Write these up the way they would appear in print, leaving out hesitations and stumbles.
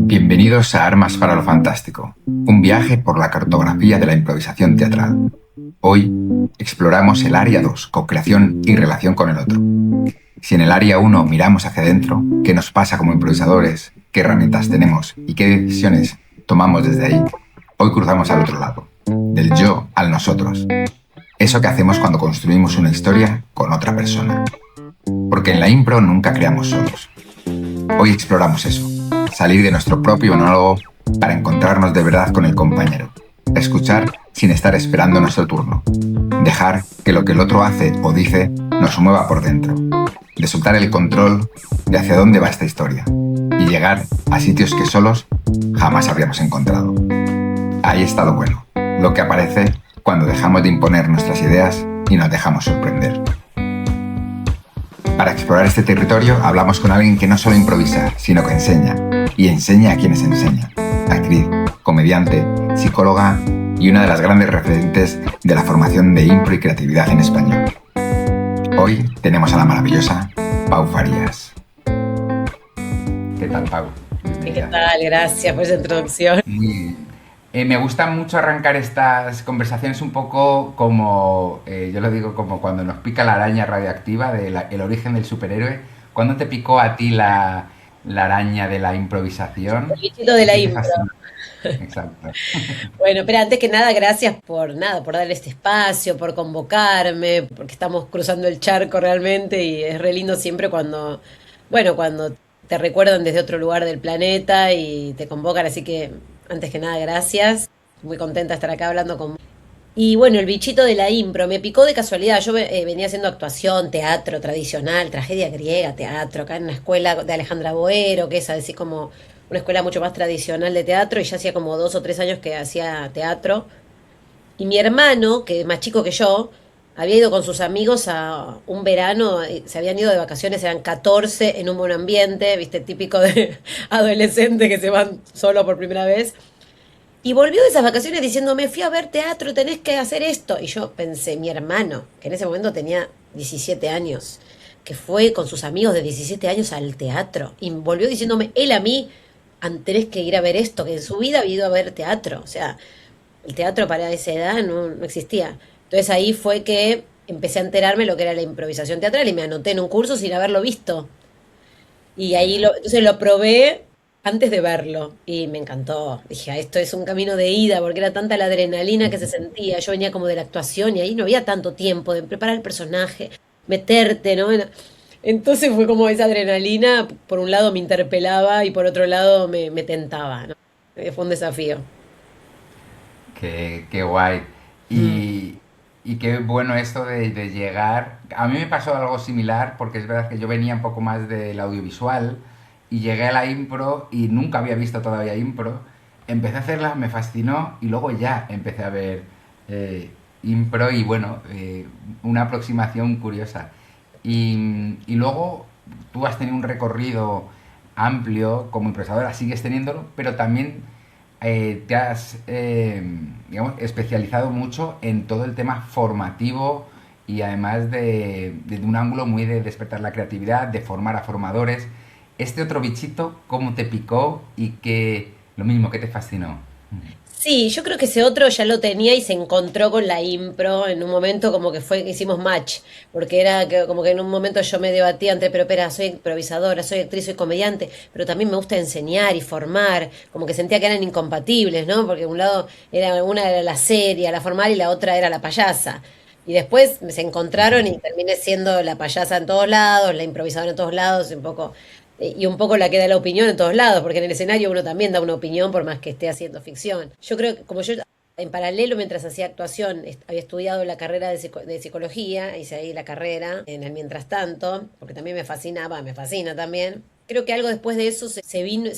Bienvenidos a Armas para lo Fantástico, un viaje por la cartografía de la improvisación teatral. Hoy exploramos el área 2, co-creación y relación con el otro. Si en el área 1 miramos hacia adentro, qué nos pasa como improvisadores, qué herramientas tenemos y qué decisiones tomamos desde ahí, hoy cruzamos al otro lado, del yo al nosotros. Eso que hacemos cuando construimos una historia con otra persona. Porque en la impro nunca creamos solos. Hoy exploramos eso, salir de nuestro propio monólogo para encontrarnos de verdad con el compañero, escuchar sin estar esperando nuestro turno, dejar que lo que el otro hace o dice nos mueva por dentro, de soltar el control de hacia dónde va esta historia y llegar a sitios que solos jamás habríamos encontrado. Ahí está lo bueno, lo que aparece cuando dejamos de imponer nuestras ideas y nos dejamos sorprender. Para explorar este territorio hablamos con alguien que no solo improvisa, sino que enseña, y enseña a quienes enseña. Actriz, comediante, psicóloga y una de las grandes referentes de la formación de impro y creatividad en español. Hoy tenemos a la maravillosa Pau Farías. ¿Qué tal, Pau? ¿Qué Bienvenida. tal? Gracias por esa introducción. Me gusta mucho arrancar estas conversaciones un poco como, yo lo digo como cuando nos pica la araña radioactiva del origen del superhéroe. ¿Cuándo te picó a ti la araña de la improvisación? El bichito de la ¿Qué te impro. fascinó? Exacto. Bueno, pero antes que nada, gracias por nada, por darle este espacio, por convocarme, porque estamos cruzando el charco realmente y es re lindo siempre cuando, bueno, cuando te recuerdan desde otro lugar del planeta y te convocan, así que antes que nada, gracias. Muy contenta de estar acá hablando con. Y bueno, el bichito de la impro me picó de casualidad. Yo venía haciendo actuación, teatro tradicional, tragedia griega, teatro, acá en una escuela de Alejandra Boero, que es así como una escuela mucho más tradicional de teatro, y ya hacía como 2 o 3 años que hacía teatro. Y mi hermano, que es más chico que yo, había ido con sus amigos a un verano, se habían ido de vacaciones, eran 14 en un buen ambiente, viste, típico de adolescente que se van solo por primera vez. Y volvió de esas vacaciones diciéndome, fui a ver teatro, tenés que hacer esto. Y yo pensé, mi hermano, que en ese momento tenía 17 años, que fue con sus amigos de 17 años al teatro. Y volvió diciéndome, él a mí, tenés que ir a ver esto, que en su vida había ido a ver teatro. O sea, el teatro para esa edad no existía. Entonces ahí fue que empecé a enterarme lo que era la improvisación teatral y me anoté en un curso sin haberlo visto. Y ahí Genial. entonces lo probé antes de verlo y me encantó. Dije, "Ah, esto es un camino de ida", porque era tanta la adrenalina que se sentía. Yo venía como de la actuación y ahí no había tanto tiempo de preparar el personaje, meterte, ¿no? Entonces fue como esa adrenalina, por un lado me interpelaba y por otro lado me tentaba, ¿no? Fue un desafío. Qué guay. Mm. Y qué bueno esto de llegar. A mí me pasó algo similar porque es verdad que yo venía un poco más del audiovisual y llegué a la impro y nunca había visto todavía impro. Empecé a hacerla, me fascinó y luego ya empecé a ver eh, impro y bueno, una aproximación curiosa. Y luego tú has tenido un recorrido amplio como improvisadora, sigues teniéndolo, pero también te has, digamos, especializado mucho en todo el tema formativo y además de un ángulo muy de despertar la creatividad, de formar a formadores. Este otro bichito, ¿cómo te picó y qué, lo mismo, qué te fascinó? Sí, yo creo que ese otro ya lo tenía y se encontró con la impro en un momento como que fue, hicimos match, porque era que, como que en un momento yo me debatía entre, pero espera, soy improvisadora, soy actriz, soy comediante, pero también me gusta enseñar y formar, como que sentía que eran incompatibles, ¿no? Porque un lado era, una era la seria, la formal y la otra era la payasa. Y después se encontraron y terminé siendo la payasa en todos lados, la improvisadora en todos lados, un poco y un poco la que da la opinión en todos lados, porque en el escenario uno también da una opinión por más que esté haciendo ficción. Yo creo que como yo en paralelo mientras hacía actuación había estudiado la carrera de psicología, hice ahí la carrera en el mientras tanto, porque también me fascinaba, me fascina también. Creo que algo después de eso se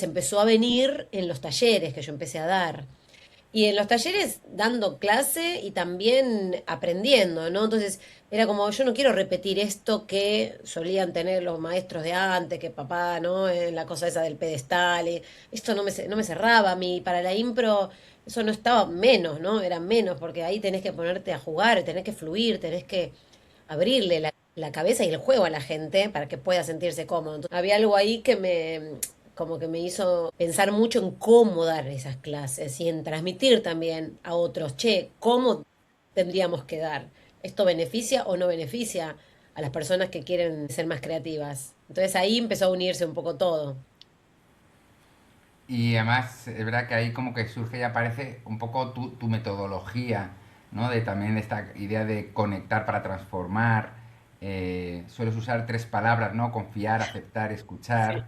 empezó a venir en los talleres que yo empecé a dar. Y en los talleres dando clase y también aprendiendo, ¿no? Entonces era como, yo no quiero repetir esto que solían tener los maestros de antes, que papá, ¿no? La cosa esa del pedestal. Esto no me cerraba a mí. Para la impro eso no estaba menos, ¿no? Era menos, porque ahí tenés que ponerte a jugar, tenés que fluir, tenés que abrirle la cabeza y el juego a la gente para que pueda sentirse cómodo. Entonces, había algo ahí que como que me hizo pensar mucho en cómo dar esas clases y en transmitir también a otros, che, cómo tendríamos que dar. ¿Esto beneficia o no beneficia a las personas que quieren ser más creativas? Entonces ahí empezó a unirse un poco todo. Y además es verdad que ahí como que surge y aparece un poco tu metodología, ¿no? De también esta idea de conectar para transformar. Sueles usar tres palabras, ¿no? Confiar, aceptar, Sí. escuchar.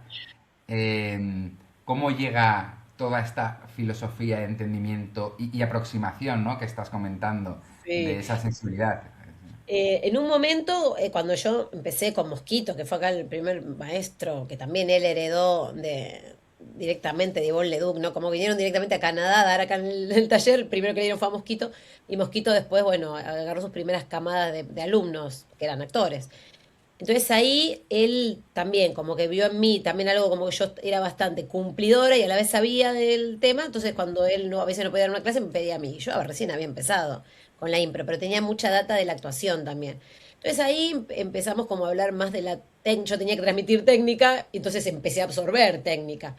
Eh, ¿Cómo llega toda esta filosofía de entendimiento y aproximación, ¿no? Que estás comentando de Sí. esa sensibilidad? En un momento, cuando yo empecé con Mosquito, que fue acá el primer maestro, que también él heredó directamente de Yvon Leduc, ¿no? Como vinieron directamente a Canadá a dar acá en el taller, el primero que le dieron fue a Mosquito, y Mosquito después, bueno, agarró sus primeras camadas de alumnos, que eran actores. Entonces ahí él también como que vio en mí también algo como que yo era bastante cumplidora y a la vez sabía del tema, entonces cuando él no, a veces no podía dar una clase me pedía a mí. Yo recién había empezado con la impro, pero tenía mucha data de la actuación también. Entonces ahí empezamos como a hablar más de la técnica, yo tenía que transmitir técnica, y entonces empecé a absorber técnica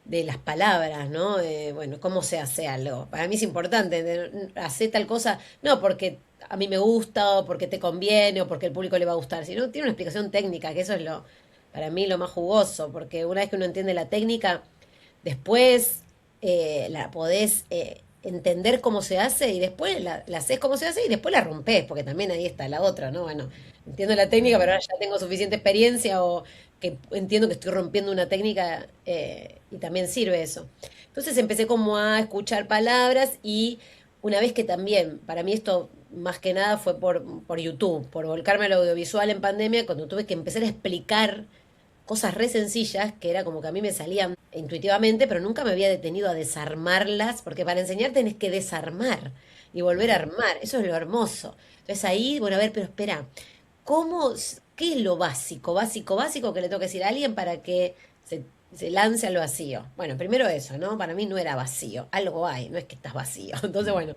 de las palabras, ¿no? Bueno, cómo se hace algo. Para mí es importante hacer tal cosa, no porque a mí me gusta o porque te conviene o porque el público le va a gustar, sino tiene una explicación técnica, que eso es para mí lo más jugoso, porque una vez que uno entiende la técnica, después la podés entender cómo se hace y después la haces cómo se hace y después la rompes, porque también ahí está la otra, ¿no? Bueno, entiendo la técnica, pero ahora ya tengo suficiente experiencia o que entiendo que estoy rompiendo una técnica y también sirve eso. Entonces empecé como a escuchar palabras y una vez que también, para mí esto más que nada fue por YouTube, por volcarme al audiovisual en pandemia, cuando tuve que empezar a explicar cosas re sencillas que era como que a mí me salían intuitivamente, pero nunca me había detenido a desarmarlas, porque para enseñar tenés que desarmar y volver a armar, eso es lo hermoso. Entonces ahí, bueno, a ver, pero espera, ¿qué es lo básico, básico, básico que le tengo que decir a alguien para que se lance al vacío? Bueno, primero eso, ¿no? Para mí no era vacío, algo hay, no es que estás vacío. Entonces, bueno,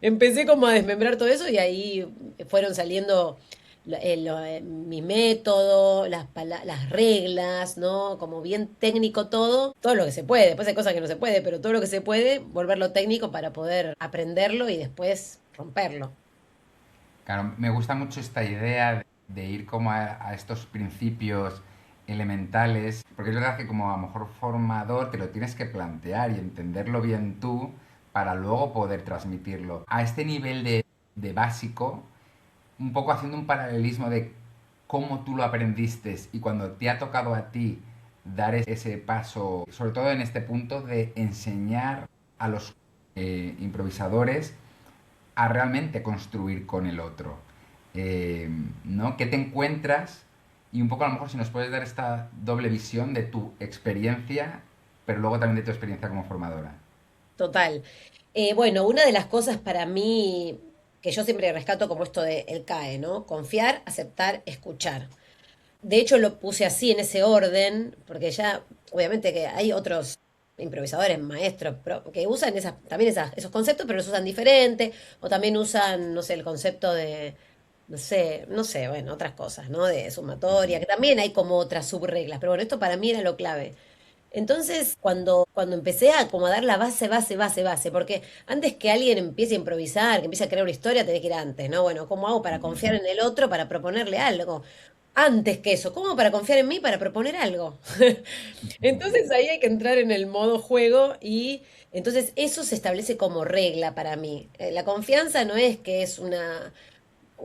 empecé como a desmembrar todo eso y ahí fueron saliendo mi método, las reglas, ¿no? Como bien técnico todo lo que se puede. Después hay cosas que no se puede, pero todo lo que se puede, volverlo técnico para poder aprenderlo y después romperlo. Claro, me gusta mucho esta idea de ir como a estos principios elementales, porque es verdad que como a lo mejor formador te lo tienes que plantear y entenderlo bien tú para luego poder transmitirlo. A este nivel de básico, un poco haciendo un paralelismo de cómo tú lo aprendiste y cuando te ha tocado a ti dar ese paso, sobre todo en este punto de enseñar a los improvisadores a realmente construir con el otro. Eh, ¿No? ¿Qué te encuentras? Y un poco a lo mejor si nos puedes dar esta doble visión de tu experiencia, pero luego también de tu experiencia como formadora. Total. Bueno, una de las cosas para mí que yo siempre rescato como esto de el CAE, ¿no? Confiar, aceptar, escuchar. De hecho, lo puse así en ese orden, porque ya, obviamente que hay otros improvisadores, maestros, que usan también esos conceptos, pero los usan diferente, o también usan, no sé, el concepto de, no sé, bueno, otras cosas, ¿no? De sumatoria, que también hay como otras subreglas, pero bueno, esto para mí era lo clave. Entonces, cuando empecé a como a dar la base, base, base, base, porque antes que alguien empiece a improvisar, que empiece a crear una historia, tenés que ir antes, ¿no? Bueno, ¿cómo hago para confiar en el otro, para proponerle algo? Antes que eso, ¿cómo para confiar en mí, para proponer algo? Entonces ahí hay que entrar en el modo juego y entonces eso se establece como regla para mí. La confianza no es que es una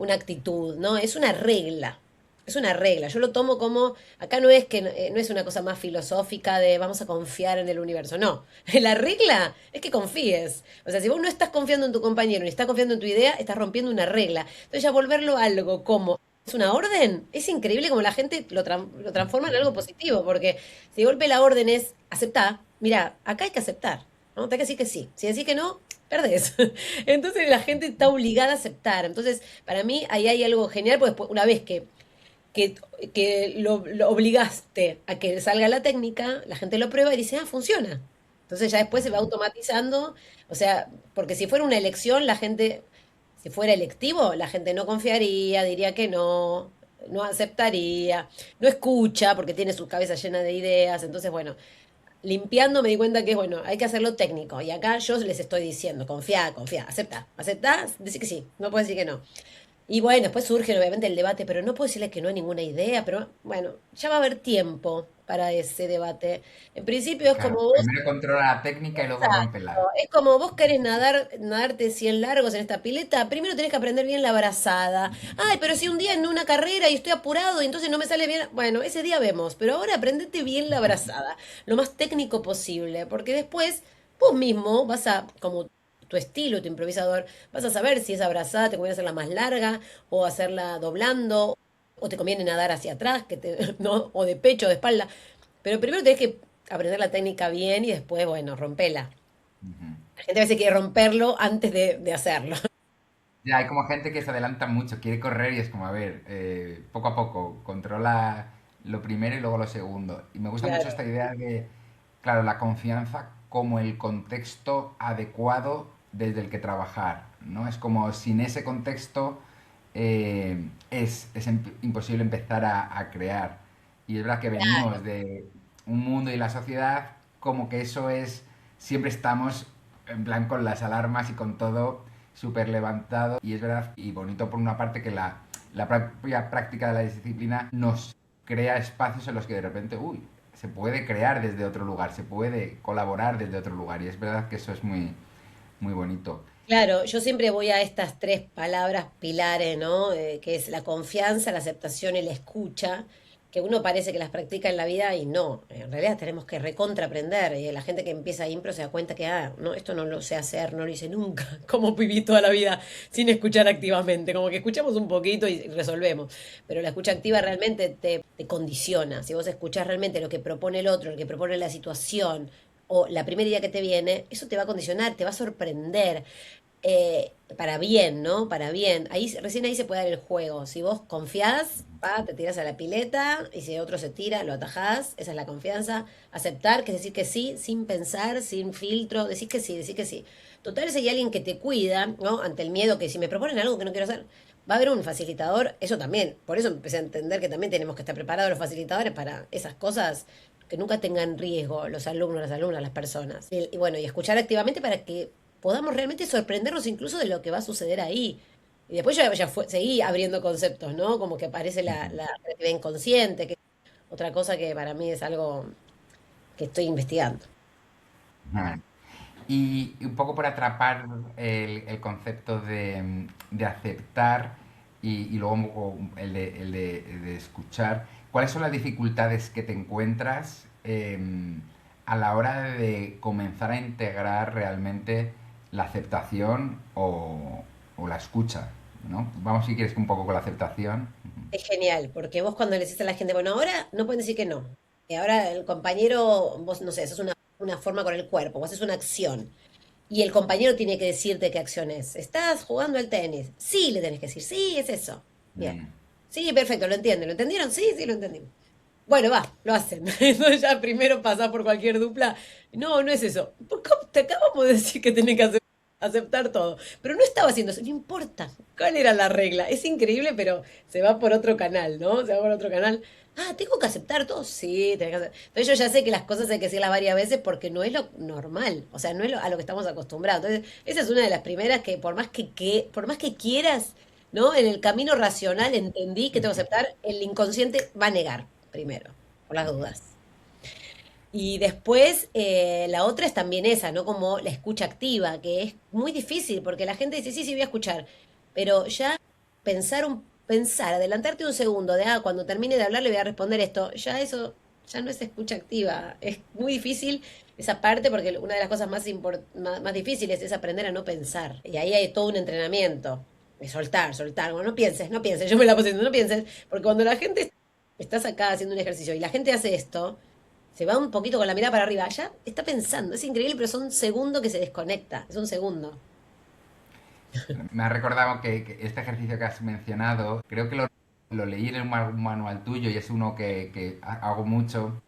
actitud, ¿no? Es una regla. Es una regla. Yo lo tomo como, acá no es que no es una cosa más filosófica de vamos a confiar en el universo. No. La regla es que confíes. O sea, si vos no estás confiando en tu compañero ni estás confiando en tu idea, estás rompiendo una regla. Entonces ya volverlo algo como es una orden, es increíble como la gente lo transforma en algo positivo, porque si de golpe la orden es aceptar, mira, acá hay que aceptar, ¿no? Te hay que decir que sí. Si decís que no, perdés. Entonces la gente está obligada a aceptar. Entonces, para mí ahí hay algo genial, porque después, una vez que, que lo obligaste a que salga la técnica, la gente lo prueba y dice, ah, funciona. Entonces ya después se va automatizando, o sea, porque si fuera una elección, si fuera electivo, la gente no confiaría, diría que no aceptaría, no escucha porque tiene su cabeza llena de ideas. Entonces, bueno, limpiando me di cuenta que, bueno, hay que hacerlo técnico. Y acá yo les estoy diciendo, confía, confía, acepta, acepta, decir que sí, no puedes decir que no. Y bueno, después surge obviamente el debate, pero no puedo decirle que no hay ninguna idea, pero bueno, ya va a haber tiempo para ese debate. En principio es como Claro, vos. primero controla la técnica y luego rómpela. Es como vos querés nadarte 100 largos en esta pileta, primero tenés que aprender bien la brazada. Ay, pero si un día en una carrera y estoy apurado y entonces no me sale bien, bueno, ese día vemos, pero ahora aprendete bien la brazada, lo más técnico posible, porque después vos mismo vas a, como tu estilo, tu improvisador, vas a saber si esa brazada te conviene hacerla más larga o hacerla doblando o te conviene nadar hacia atrás, ¿no? O de pecho o de espalda. Pero primero tenés que aprender la técnica bien y después, bueno, rompela. Ujú. La gente a veces quiere romperlo antes de hacerlo. Ya, hay como gente que se adelanta mucho, quiere correr y es como, a ver, poco a poco, controla lo primero y luego lo segundo. Y me gusta mucho Claro, esta idea de, claro, la confianza como el contexto adecuado desde el que trabajar, ¿no? Es como sin ese contexto imposible empezar a crear. Y es verdad que venimos de un mundo y la sociedad como que eso es, siempre estamos en plan con las alarmas y con todo súper levantado. Y es verdad y bonito por una parte que la propia práctica de la disciplina nos crea espacios en los que de repente, uy, se puede crear desde otro lugar, se puede colaborar desde otro lugar. Y es verdad que eso es muy, muy bonito. claro, yo siempre voy a estas tres palabras pilares, ¿no? Que es la confianza, la aceptación y la escucha, que uno parece que las practica en la vida y no, en realidad tenemos que recontraprender. Y la gente que empieza a impro se da cuenta que, no, esto no lo sé hacer, no lo hice nunca, como viví toda la vida sin escuchar activamente, como que escuchamos un poquito y resolvemos, pero la escucha activa realmente te condiciona. Si vos escuchás realmente lo que propone el otro, lo que propone la situación, o la primera idea que te viene, eso te va a condicionar, te va a sorprender para bien, ¿no? Para bien. Recién ahí se puede dar el juego. Si vos confiás, te tirás a la pileta, y si otro se tira, lo atajás, esa es la confianza. Aceptar, que es decir que sí, sin pensar, sin filtro, decís que sí, decís que sí. Total, si hay alguien que te cuida, ¿no? Ante el miedo que si me proponen algo que no quiero hacer, va a haber un facilitador, eso también. Por eso empecé a entender que también tenemos que estar preparados los facilitadores para esas cosas que nunca tengan riesgo los alumnos, las alumnas, las personas. Y bueno, y escuchar activamente para que podamos realmente sorprendernos incluso de lo que va a suceder ahí. Y después seguí abriendo conceptos, ¿no? Como que aparece la creatividad inconsciente, que es otra cosa que para mí es algo que estoy investigando. Ajá. Y un poco por atrapar el concepto de aceptar y luego el de escuchar, ¿cuáles son las dificultades que te encuentras a la hora de comenzar a integrar realmente la aceptación o la escucha? ¿No? Vamos si quieres un poco con la aceptación. Es genial, porque vos cuando le decís a la gente, bueno, ahora no pueden decir que no. Y ahora el compañero, vos no sé, haces una forma con el cuerpo, vos haces una acción. Y el compañero tiene que decirte qué acción es. ¿Estás jugando al tenis? Sí, le tenés que decir, sí, es eso. Bien. Mm. Sí, perfecto, lo entienden. ¿Lo entendieron? Sí, sí, lo entendimos. Bueno, va, lo hacen. Entonces ya primero pasás por cualquier dupla. No, no es eso. Te acabamos de decir que tenés que aceptar todo. Pero no estaba haciendo eso. No importa. ¿Cuál era la regla? Es increíble, pero se va por otro canal, ¿no? Se va por otro canal. Ah, ¿tengo que aceptar todo? Sí, tenés que aceptar. Entonces yo ya sé que las cosas hay que decirlas varias veces porque no es lo normal. O sea, no es a lo que estamos acostumbrados. Entonces, esa es una de las primeras que por más que quieras, ¿no? En el camino racional entendí que tengo que aceptar, el inconsciente va a negar primero, por las dudas. Y después la otra es también esa, ¿no? Como la escucha activa, que es muy difícil porque la gente dice, sí, sí, voy a escuchar, pero ya pensar, adelantarte un segundo de, cuando termine de hablar le voy a responder esto, ya eso ya no es escucha activa. Es muy difícil esa parte porque una de las cosas más difíciles es aprender a no pensar. Y ahí hay todo un entrenamiento. De soltar, soltar. Bueno, no pienses, no pienses. Yo me la puse diciendo, no pienses. Porque cuando la gente, estás acá haciendo un ejercicio y la gente hace esto, se va un poquito con la mirada para arriba. Ya está pensando. Es increíble, pero son segundos que se desconecta. Es un segundo. Me ha recordado que este ejercicio que has mencionado, creo que lo leí en un manual tuyo y es uno que hago mucho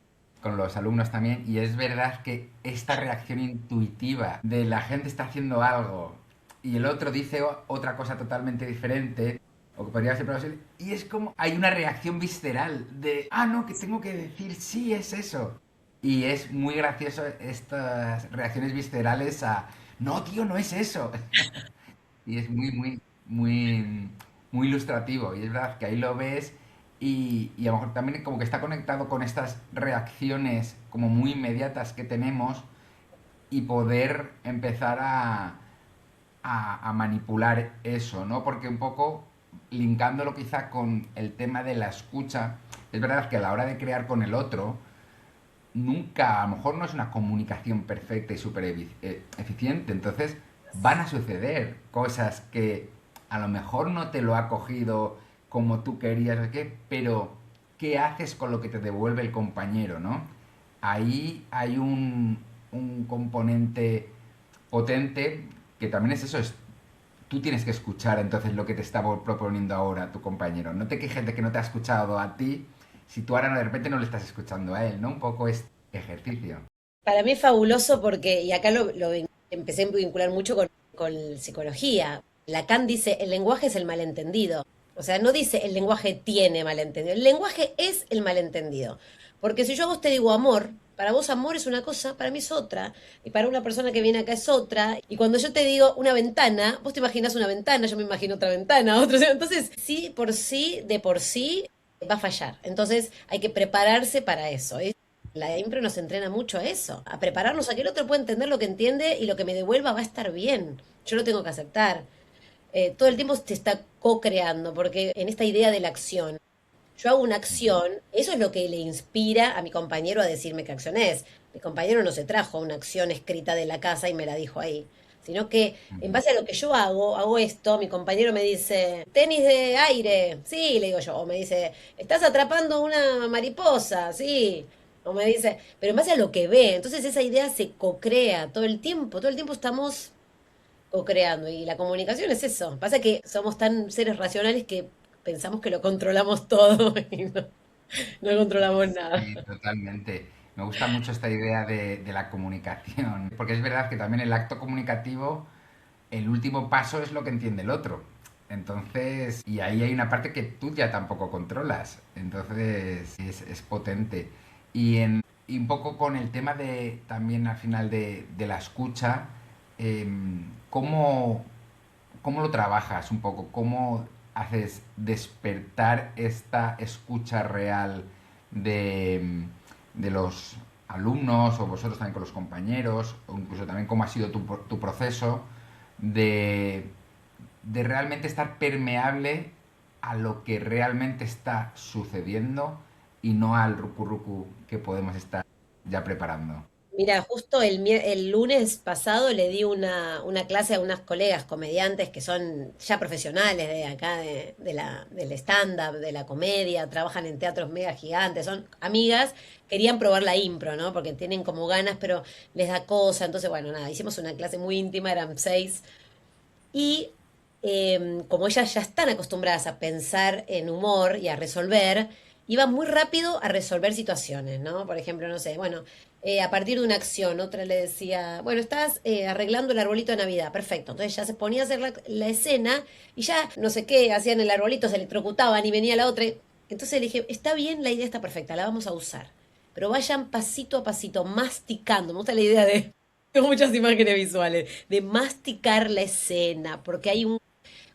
con los alumnos también. Y es verdad que esta reacción intuitiva de la gente está haciendo algo y el otro dice otra cosa totalmente diferente, o que podría ser posible, y es como hay una reacción visceral de, no, que tengo que decir sí, es eso. Y es muy gracioso estas reacciones viscerales a, no, tío, no es eso. Y es muy ilustrativo. Y es verdad que ahí lo ves y a lo mejor también como que está conectado con estas reacciones como muy inmediatas que tenemos y poder empezar a manipular eso, ¿no? Porque un poco linkándolo quizá con el tema de la escucha, es verdad que a la hora de crear con el otro, nunca, a lo mejor no es una comunicación perfecta y súper eficiente, entonces van a suceder cosas que a lo mejor no te lo ha cogido como tú querías, ¿o qué? Pero ¿qué haces con lo que te devuelve el compañero, ¿no? Ahí hay un componente potente que también es eso, es tú tienes que escuchar entonces lo que te está proponiendo ahora tu compañero. No te quejes de que no te ha escuchado a ti si tú ahora de repente no le estás escuchando a él, ¿no? Un poco este ejercicio. Para mí es fabuloso porque, y acá empecé a vincular mucho con psicología. Lacan dice, el lenguaje es el malentendido. O sea, no dice el lenguaje tiene malentendido, el lenguaje es el malentendido. Porque si yo a vos te digo amor, para vos amor es una cosa, para mí es otra, y para una persona que viene acá es otra. Y cuando yo te digo una ventana, vos te imaginas una ventana, yo me imagino otra ventana, otra. Entonces, sí, de por sí, va a fallar. Entonces, hay que prepararse para eso. La impro nos entrena mucho a eso, a prepararnos a que el otro pueda entender lo que entiende y lo que me devuelva va a estar bien. Yo lo tengo que aceptar. Todo el tiempo se está co-creando, porque en esta idea de la acción, yo hago una acción, eso es lo que le inspira a mi compañero a decirme qué acción es. Mi compañero no se trajo una acción escrita de la casa y me la dijo ahí, sino que en Ujú. base a lo que yo hago esto, mi compañero me dice, tenis de aire, sí, le digo yo, o me dice, estás atrapando una mariposa, sí, o me dice, pero en base a lo que ve, entonces esa idea se co-crea todo el tiempo estamos co-creando y la comunicación es eso. Pasa que somos tan seres racionales que pensamos que lo controlamos todo y no controlamos nada. Sí, totalmente. Me gusta mucho esta idea de la comunicación, porque es verdad que también el acto comunicativo, el último paso es lo que entiende el otro. Entonces, y ahí hay una parte que tú ya tampoco controlas. Entonces, es potente. Y un poco con el tema de también al final de la escucha, ¿cómo, ¿cómo lo trabajas un poco? ¿Cómo haces despertar esta escucha real de, de los alumnos o vosotros también con los compañeros, o incluso también cómo ha sido tu proceso de, de realmente estar permeable a lo que realmente está sucediendo y no al rucu rucu que podemos estar ya preparando? Mira, justo el lunes pasado le di una clase a unas colegas comediantes que son ya profesionales de acá, del stand-up, de la comedia, trabajan en teatros mega gigantes, son amigas, querían probar la impro, ¿no? Porque tienen como ganas, pero les da cosa. Entonces, bueno, nada, hicimos una clase muy íntima, eran 6. Y como ellas ya están acostumbradas a pensar en humor y a resolver, iban muy rápido a resolver situaciones, ¿no? Por ejemplo, no sé, bueno, a partir de una acción, otra le decía, bueno, estás arreglando el arbolito de Navidad, perfecto. Entonces ya se ponía a hacer la escena y ya no sé qué, hacían el arbolito, se electrocutaban y venía la otra. Entonces le dije, está bien, la idea está perfecta, la vamos a usar. Pero vayan pasito a pasito, masticando. Me gusta la idea de tengo muchas imágenes visuales de masticar la escena, porque hay un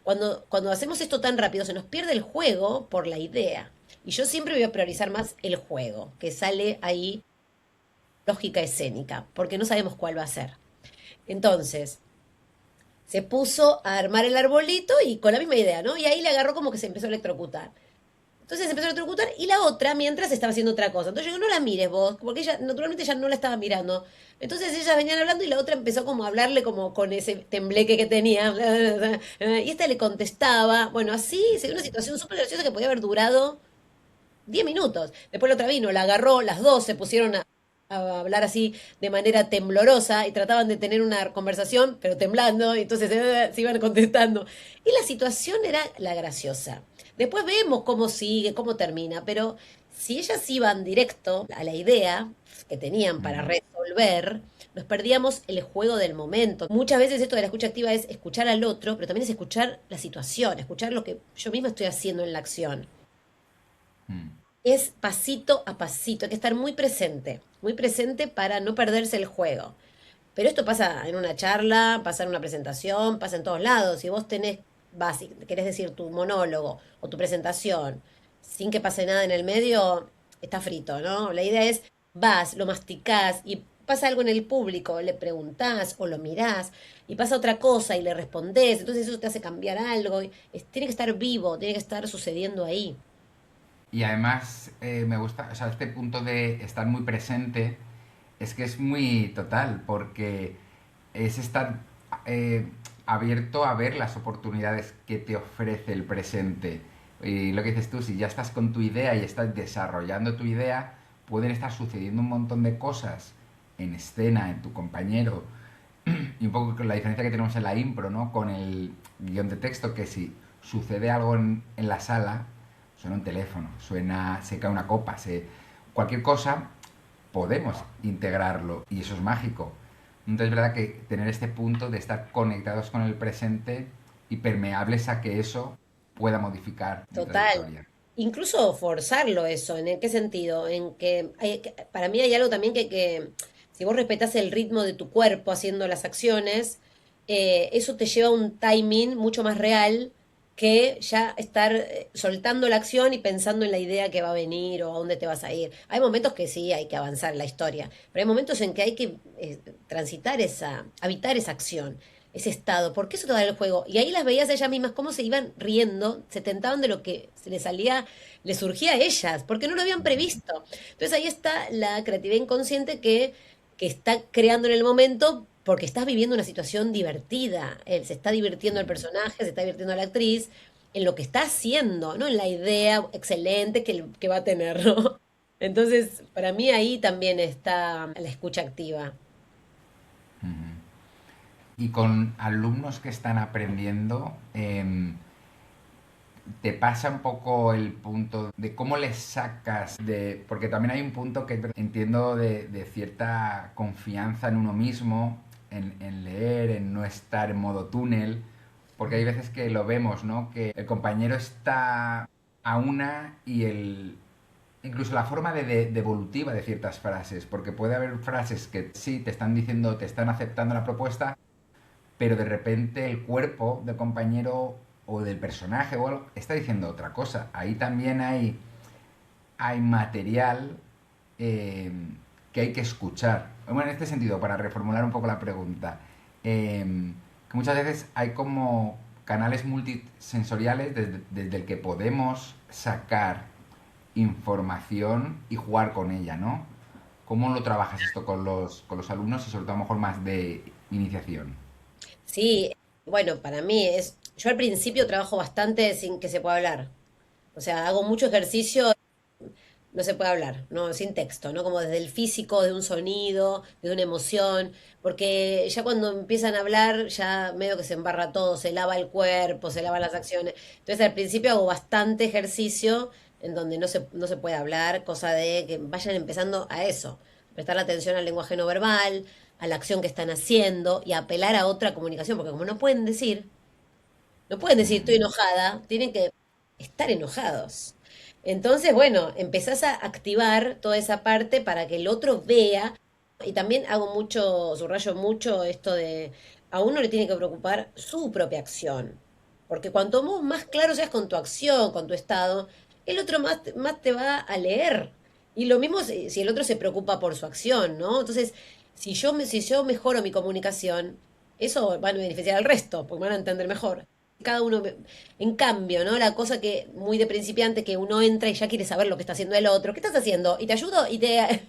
cuando hacemos esto tan rápido se nos pierde el juego por la idea. Y yo siempre voy a priorizar más el juego, que sale ahí lógica escénica, porque no sabemos cuál va a ser. Entonces, se puso a armar el arbolito y con la misma idea, ¿no? Y ahí le agarró como que se empezó a electrocutar. Entonces se empezó a electrocutar y la otra mientras estaba haciendo otra cosa. Entonces yo digo, no la mires vos, porque ella naturalmente ya no la estaba mirando. Entonces ellas venían hablando y la otra empezó como a hablarle como con ese tembleque que tenía. Y esta le contestaba. Bueno, así se dio una situación súper graciosa que podía haber durado 10 minutos. Después la otra vino, la agarró, las dos se pusieron a hablar así de manera temblorosa y trataban de tener una conversación, pero temblando, y entonces se iban contestando. Y la situación era la graciosa. Después vemos cómo sigue, cómo termina, pero si ellas iban directo a la idea que tenían para Ujú. resolver, nos perdíamos el juego del momento. Muchas veces esto de la escucha activa es escuchar al otro, pero también es escuchar la situación, escuchar lo que yo misma estoy haciendo en la acción. Mm. es pasito a pasito, hay que estar muy presente para no perderse el juego. Pero esto pasa en una charla, pasa en una presentación, pasa en todos lados. Si vos querés decir tu monólogo o tu presentación sin que pase nada en el medio, está frito, ¿no? La idea es, vas, lo masticás y pasa algo en el público, le preguntás o lo mirás y pasa otra cosa y le respondés, entonces eso te hace cambiar algo. Tiene que estar vivo, tiene que estar sucediendo ahí. Y además me gusta, o sea, este punto de estar muy presente es que es muy total, porque es estar eh, abierto a ver las oportunidades que te ofrece el presente. Y lo que dices tú, si ya estás con tu idea y estás desarrollando tu idea, pueden estar sucediendo un montón de cosas en escena, en tu compañero, y un poco con la diferencia que tenemos en la impro, ¿no? Con el guión de texto, que si sucede algo en la sala, suena un teléfono, suena, se cae una copa, cualquier cosa, podemos integrarlo y eso es mágico. Entonces es verdad que tener este punto de estar conectados con el presente y permeables a que eso pueda modificar mi Total. trayectoria. Incluso forzarlo eso, ¿en qué sentido? En que, para mí hay algo también si vos respetás el ritmo de tu cuerpo haciendo las acciones, eso te lleva a un timing mucho más real que ya estar soltando la acción y pensando en la idea que va a venir o a dónde te vas a ir. Hay momentos que sí hay que avanzar en la historia, pero hay momentos en que hay que transitar habitar esa acción, ese estado, porque eso te da el juego. Y ahí las veías ellas mismas, cómo se iban riendo, se tentaban de lo que se les salía, les surgía a ellas, porque no lo habían previsto. Entonces ahí está la creatividad inconsciente que está creando en el momento porque estás viviendo una situación divertida. Se está divirtiendo el personaje, se está divirtiendo la actriz en lo que está haciendo, ¿no? En la idea excelente que va a tener, ¿no? Entonces, para mí ahí también está la escucha activa. Y con alumnos que están aprendiendo, te pasa un poco el punto de cómo les sacas de... Porque también hay un punto que entiendo de cierta confianza en uno mismo, en leer, en no estar en modo túnel, porque hay veces que lo vemos, ¿no? Que el compañero está a una y el... Incluso la forma de devolutiva de ciertas frases, porque puede haber frases que sí te están diciendo, te están aceptando la propuesta, pero de repente el cuerpo del compañero o del personaje o algo está diciendo otra cosa. Ahí también hay material eh, que hay que escuchar. Bueno, en este sentido, para reformular un poco la pregunta, que muchas veces hay como canales multisensoriales desde el que podemos sacar información y jugar con ella, ¿no? ¿Cómo lo trabajas esto con los alumnos y sobre todo a lo mejor más de iniciación? Sí, bueno, para mí yo al principio trabajo bastante sin que se pueda hablar. O sea, hago mucho ejercicio, no se puede hablar, no, sin texto, ¿no? Como desde el físico, de un sonido, de una emoción, porque ya cuando empiezan a hablar, ya medio que se embarra todo, se lava el cuerpo, se lavan las acciones. Entonces al principio hago bastante ejercicio en donde no se puede hablar, cosa de que vayan empezando a eso, prestar la atención al lenguaje no verbal, a la acción que están haciendo y apelar a otra comunicación, porque como no pueden decir estoy enojada, tienen que estar enojados. Entonces, bueno, empezás a activar toda esa parte para que el otro vea. Y también hago mucho, subrayo mucho esto de a uno le tiene que preocupar su propia acción. Porque cuanto más claro seas con tu acción, con tu estado, el otro más te va a leer. Y lo mismo si el otro se preocupa por su acción, ¿no? Entonces, si yo mejoro mi comunicación, eso va a beneficiar al resto, porque me van a entender mejor. Cada uno, en cambio, ¿no? La cosa que muy de principiante que uno entra y ya quiere saber lo que está haciendo el otro. ¿Qué estás haciendo? Y te ayudo y te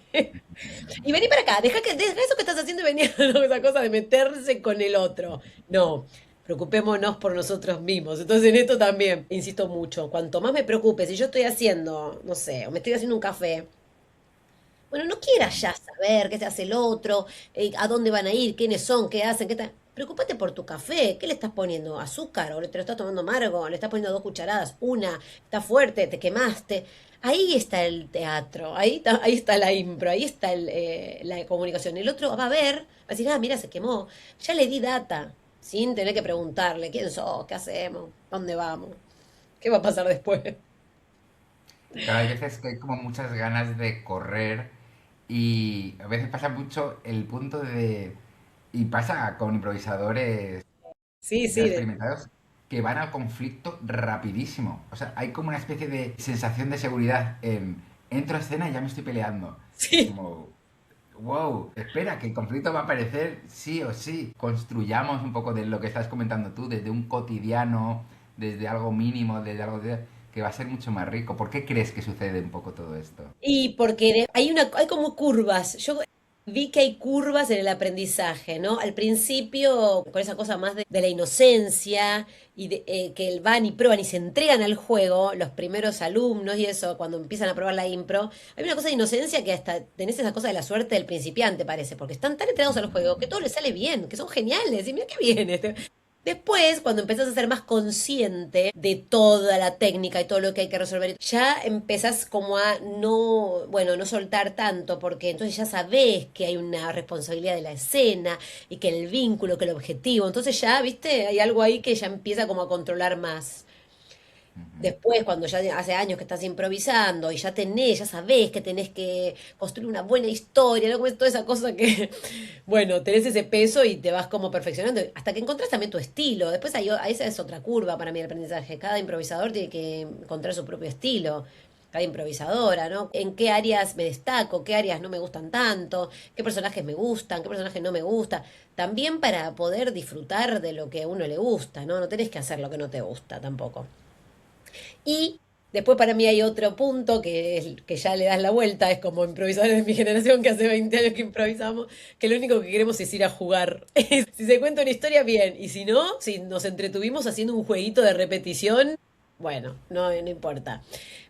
y vení para acá, deja eso que estás haciendo y vení ¿no? Esa cosa de meterse con el otro. No, preocupémonos por nosotros mismos. Entonces en esto también insisto mucho. Cuanto más me preocupe, si yo estoy haciendo, no sé, o me estoy haciendo un café, bueno, no quieras ya saber qué se hace el otro, a dónde van a ir, quiénes son, qué hacen, qué tal. Preocúpate por tu café. ¿Qué le estás poniendo? ¿Azúcar? ¿O te lo estás tomando amargo? ¿Le estás poniendo 2 cucharadas? Una. ¿Está fuerte? ¿Te quemaste? Ahí está el teatro. Ahí está la impro. Ahí está la comunicación. El otro va a ver, va a decir, ah, mira, se quemó. Ya le di data. Sin tener que preguntarle, ¿quién sos? ¿Qué hacemos? ¿Dónde vamos? ¿Qué va a pasar después? Claro, hay veces que hay como muchas ganas de correr y a veces pasa mucho el punto de... Y pasa con improvisadores Sí, ya sí, experimentados que van al conflicto rapidísimo. O sea, hay como una especie de sensación de seguridad en... Entro a escena y ya me estoy peleando. Es sí. como... Wow, espera, que el conflicto va a aparecer sí o sí. Construyamos un poco de lo que estás comentando tú, desde un cotidiano, desde algo mínimo, desde algo que va a ser mucho más rico. ¿Por qué crees que sucede un poco todo esto? Y porque hay como curvas. Yo vi que hay curvas en el aprendizaje, ¿no? Al principio, con esa cosa más de la inocencia y que van y prueban y se entregan al juego, los primeros alumnos y eso, cuando empiezan a probar la impro, hay una cosa de inocencia que hasta tenés esa cosa de la suerte del principiante, parece, porque están tan entregados al juego que todo les sale bien, que son geniales. Y mira qué bien este. Después, cuando empezás a ser más consciente de toda la técnica y todo lo que hay que resolver, ya empezás como a no, bueno, no soltar tanto, porque entonces ya sabés que hay una responsabilidad de la escena y que el vínculo, que el objetivo. Entonces ya, viste, hay algo ahí que ya empieza como a controlar más. Ujú. Después, cuando ya hace años que estás improvisando y ya tenés, ya sabés que tenés que construir una buena historia, ¿no? Como es toda esa cosa que, bueno, tenés ese peso y te vas como perfeccionando hasta que encontrás también tu estilo. Después esa es otra curva para mí el aprendizaje. Cada improvisador tiene que encontrar su propio estilo. Cada improvisadora, ¿no? En qué áreas me destaco, qué áreas no me gustan tanto, qué personajes me gustan, qué personajes no me gustan. También para poder disfrutar de lo que a uno le gusta, ¿no? No tenés que hacer lo que no te gusta tampoco. Y después para mí hay otro punto que, que ya le das la vuelta, es como improvisadores de mi generación que hace 20 años que improvisamos, que lo único que queremos es ir a jugar. Si se cuenta una historia, bien, y si no, si nos entretuvimos haciendo un jueguito de repetición, bueno, no, no importa.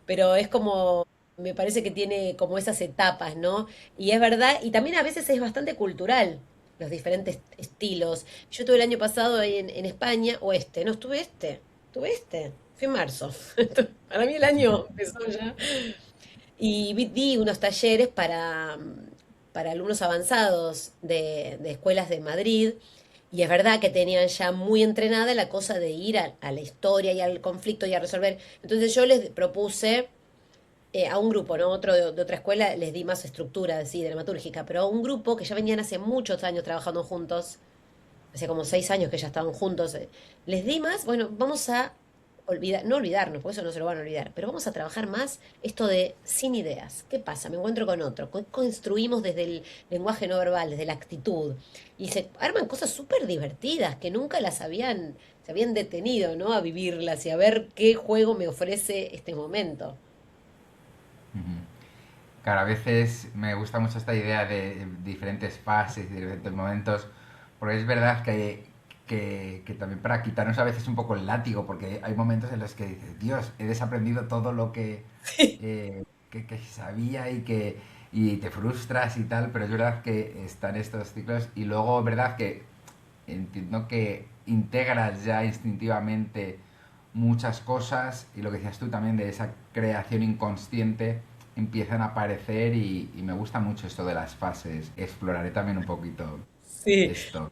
Pero es como, me parece que tiene como esas etapas, ¿no? Y es verdad, y también a veces es bastante cultural los diferentes estilos. Yo estuve el año pasado ahí en España, o este, no estuve este, estuve este, fue en marzo. Para mí el año empezó ya. Y di unos talleres para alumnos avanzados de escuelas de Madrid. Y es verdad que tenían ya muy entrenada la cosa de ir a la historia y al conflicto y a resolver. Entonces yo les propuse a un grupo, ¿no? Otro de otra escuela, les di más estructura, así, dramatúrgica, pero a un grupo que ya venían hace muchos años trabajando juntos, hace como 6 años que ya estaban juntos, les di más, bueno, vamos a olvidar, no olvidarnos, porque eso no se lo van a olvidar, pero vamos a trabajar más esto de sin ideas. ¿Qué pasa? Me encuentro con otro. Construimos desde el lenguaje no verbal, desde la actitud, y se arman cosas súper divertidas que nunca se habían detenido, ¿no? A vivirlas y a ver qué juego me ofrece este momento. Ujú. Claro, a veces me gusta mucho esta idea de diferentes fases, de diferentes momentos, porque es verdad que también para quitarnos a veces un poco el látigo, porque hay momentos en los que dices, Dios, he desaprendido todo lo que sabía y te frustras y tal, pero es verdad que están estos ciclos y luego es verdad que entiendo que integras ya instintivamente muchas cosas y lo que decías tú también de esa creación inconsciente empiezan a aparecer y me gusta mucho esto de las fases. Exploraré también un poquito Sí, esto.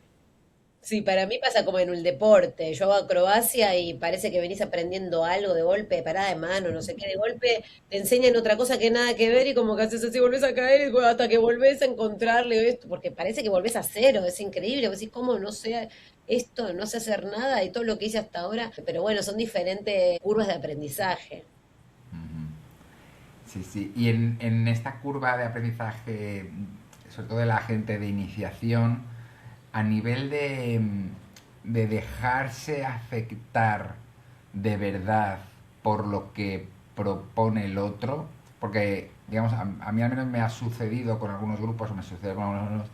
sí, para mí pasa como en el deporte. Yo hago acrobacia y parece que venís aprendiendo algo de golpe, de parada de mano, no sé qué, de golpe te enseñan otra cosa que nada que ver y como que haces así, volvés a caer y bueno, hasta que volvés a encontrarle esto, porque parece que volvés a cero, es increíble. Vos decís, ¿cómo no sé esto? No sé hacer nada y todo lo que hice hasta ahora. Pero bueno, son diferentes curvas de aprendizaje. Ujú. Sí, sí. Y en esta curva de aprendizaje, sobre todo de la gente de iniciación, a nivel de dejarse afectar de verdad por lo que propone el otro, porque, digamos, a mí al menos me ha sucedido con algunos grupos, o me sucede con algunos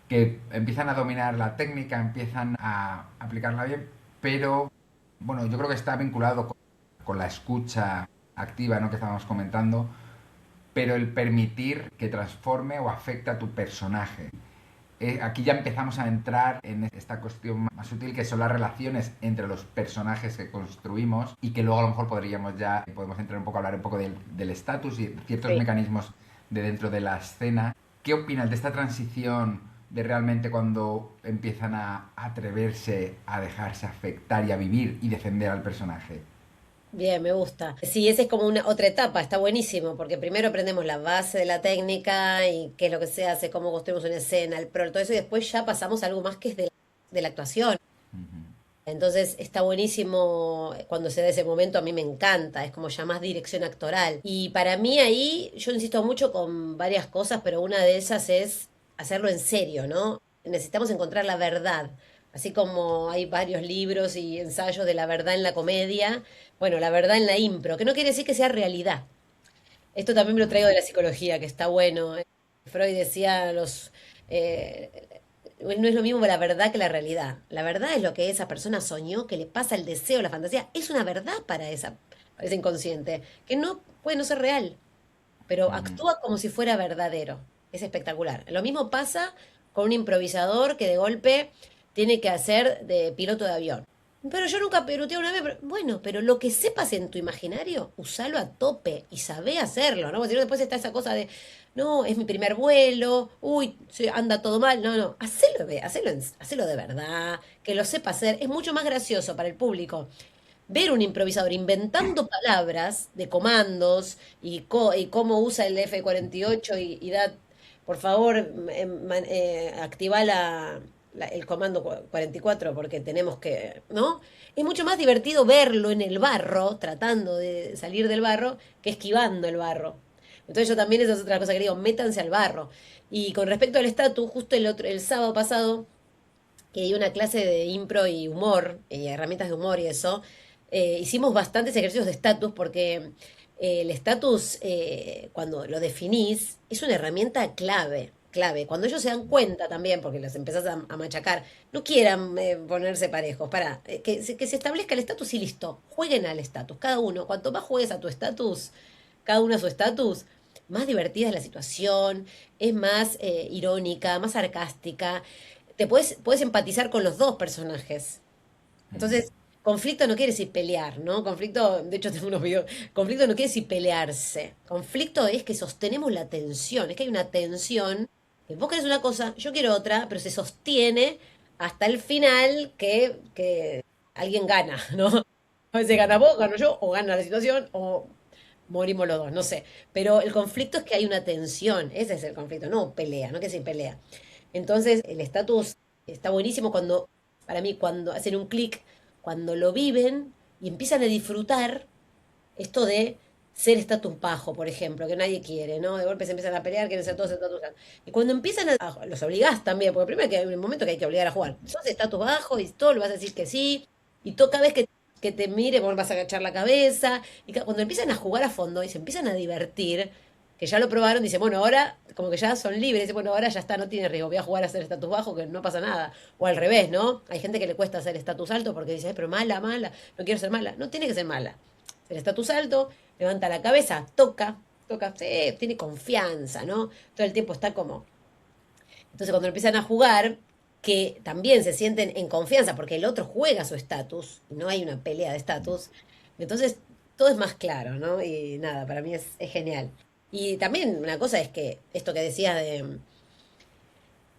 que empiezan a dominar la técnica, empiezan a aplicarla bien, pero bueno, yo creo que está vinculado con la escucha activa, ¿no? Que estábamos comentando, pero el permitir que transforme o afecte a tu personaje. Aquí ya empezamos a entrar en esta cuestión más sutil que son las relaciones entre los personajes que construimos y que luego a lo mejor podemos entrar un poco a hablar un poco del estatus y ciertos Sí. mecanismos de dentro de la escena. ¿Qué opinas de esta transición de realmente cuando empiezan a atreverse a dejarse afectar y a vivir y defender al personaje? Bien, me gusta. Sí, esa es como una otra etapa, está buenísimo, porque primero aprendemos la base de la técnica y qué es lo que se hace, cómo construimos una escena, el pro, todo eso, y después ya pasamos a algo más que es de la actuación. Entonces está buenísimo cuando se da ese momento, a mí me encanta, es como ya más dirección actoral. Y para mí ahí yo insisto mucho con varias cosas, pero una de esas es hacerlo en serio, ¿no? Necesitamos encontrar la verdad. Así como hay varios libros y ensayos de la verdad en la comedia, bueno, la verdad en la impro, que no quiere decir que sea realidad. Esto también me lo traigo de la psicología, que está bueno. Freud decía no es lo mismo la verdad que la realidad. La verdad es lo que esa persona soñó, que le pasa el deseo, la fantasía. Es una verdad para ese inconsciente, que no puede no ser real, pero actúa como si fuera verdadero. Es espectacular. Lo mismo pasa con un improvisador que de golpe tiene que hacer de piloto de avión. Pero yo nunca piloteé una vez. Bueno, pero lo que sepas en tu imaginario, usalo a tope y sabé hacerlo, ¿no? Porque si no, después está esa cosa de, no, es mi primer vuelo, uy, anda todo mal. No, no, hacelo de verdad, que lo sepa hacer. Es mucho más gracioso para el público ver un improvisador inventando palabras de comandos y cómo usa el F48 y da, por favor, activa el comando 44 porque tenemos que, ¿no? Es mucho más divertido verlo en el barro, tratando de salir del barro, que esquivando el barro. Entonces yo también esa es otra cosa que digo, métanse al barro. Y con respecto al estatus, justo el sábado pasado que di una clase de impro y humor, y herramientas de humor y eso, hicimos bastantes ejercicios de estatus porque el estatus, cuando lo definís, es una herramienta clave. Clave. Cuando ellos se dan cuenta también, porque los empezás a machacar, no quieran ponerse parejos, que se establezca el estatus y listo. Jueguen al estatus, cada uno. Cuanto más juegues a tu estatus, cada uno a su estatus, más divertida es la situación, es más irónica, más sarcástica, puedes empatizar con los dos personajes. Entonces, conflicto no quiere decir pelear, ¿no? Conflicto, de hecho tengo unos videos, conflicto no quiere decir pelearse. Conflicto es que sostenemos la tensión, es que hay una tensión, que vos querés una cosa, yo quiero otra, pero se sostiene hasta el final que alguien gana, ¿no? A veces gana vos, gano yo, o gana la situación, o morimos los dos, no sé. Pero el conflicto es que hay una tensión, ese es el conflicto, no pelea, no quiere decir pelea. Entonces, el estatus está buenísimo para mí, cuando hacen un clic, cuando lo viven y empiezan a disfrutar esto de ser estatus bajo, por ejemplo, que nadie quiere, ¿no? De golpe se empiezan a pelear, quieren ser todos estatus altos. Y cuando empiezan los obligás también, porque primero que hay un momento que hay que obligar a jugar. Sos estatus bajo y todo lo vas a decir que sí, y cada vez que te mire, vos vas a agachar la cabeza. Y cuando empiezan a jugar a fondo y se empiezan a divertir, que ya lo probaron, dice, bueno, ahora como que ya son libres, dice, bueno, ahora ya está, no tiene riesgo, voy a jugar a hacer estatus bajo, que no pasa nada. O al revés, ¿no? Hay gente que le cuesta hacer estatus alto porque dice, pero mala, mala, no quiero ser mala. No tiene que ser mala. El estatus alto, levanta la cabeza, toca, sí, tiene confianza, ¿no? Todo el tiempo está como. Entonces cuando empiezan a jugar, que también se sienten en confianza porque el otro juega su estatus, y no hay una pelea de estatus, entonces todo es más claro, ¿no? Y nada, para mí es genial. Y también una cosa es que esto que decías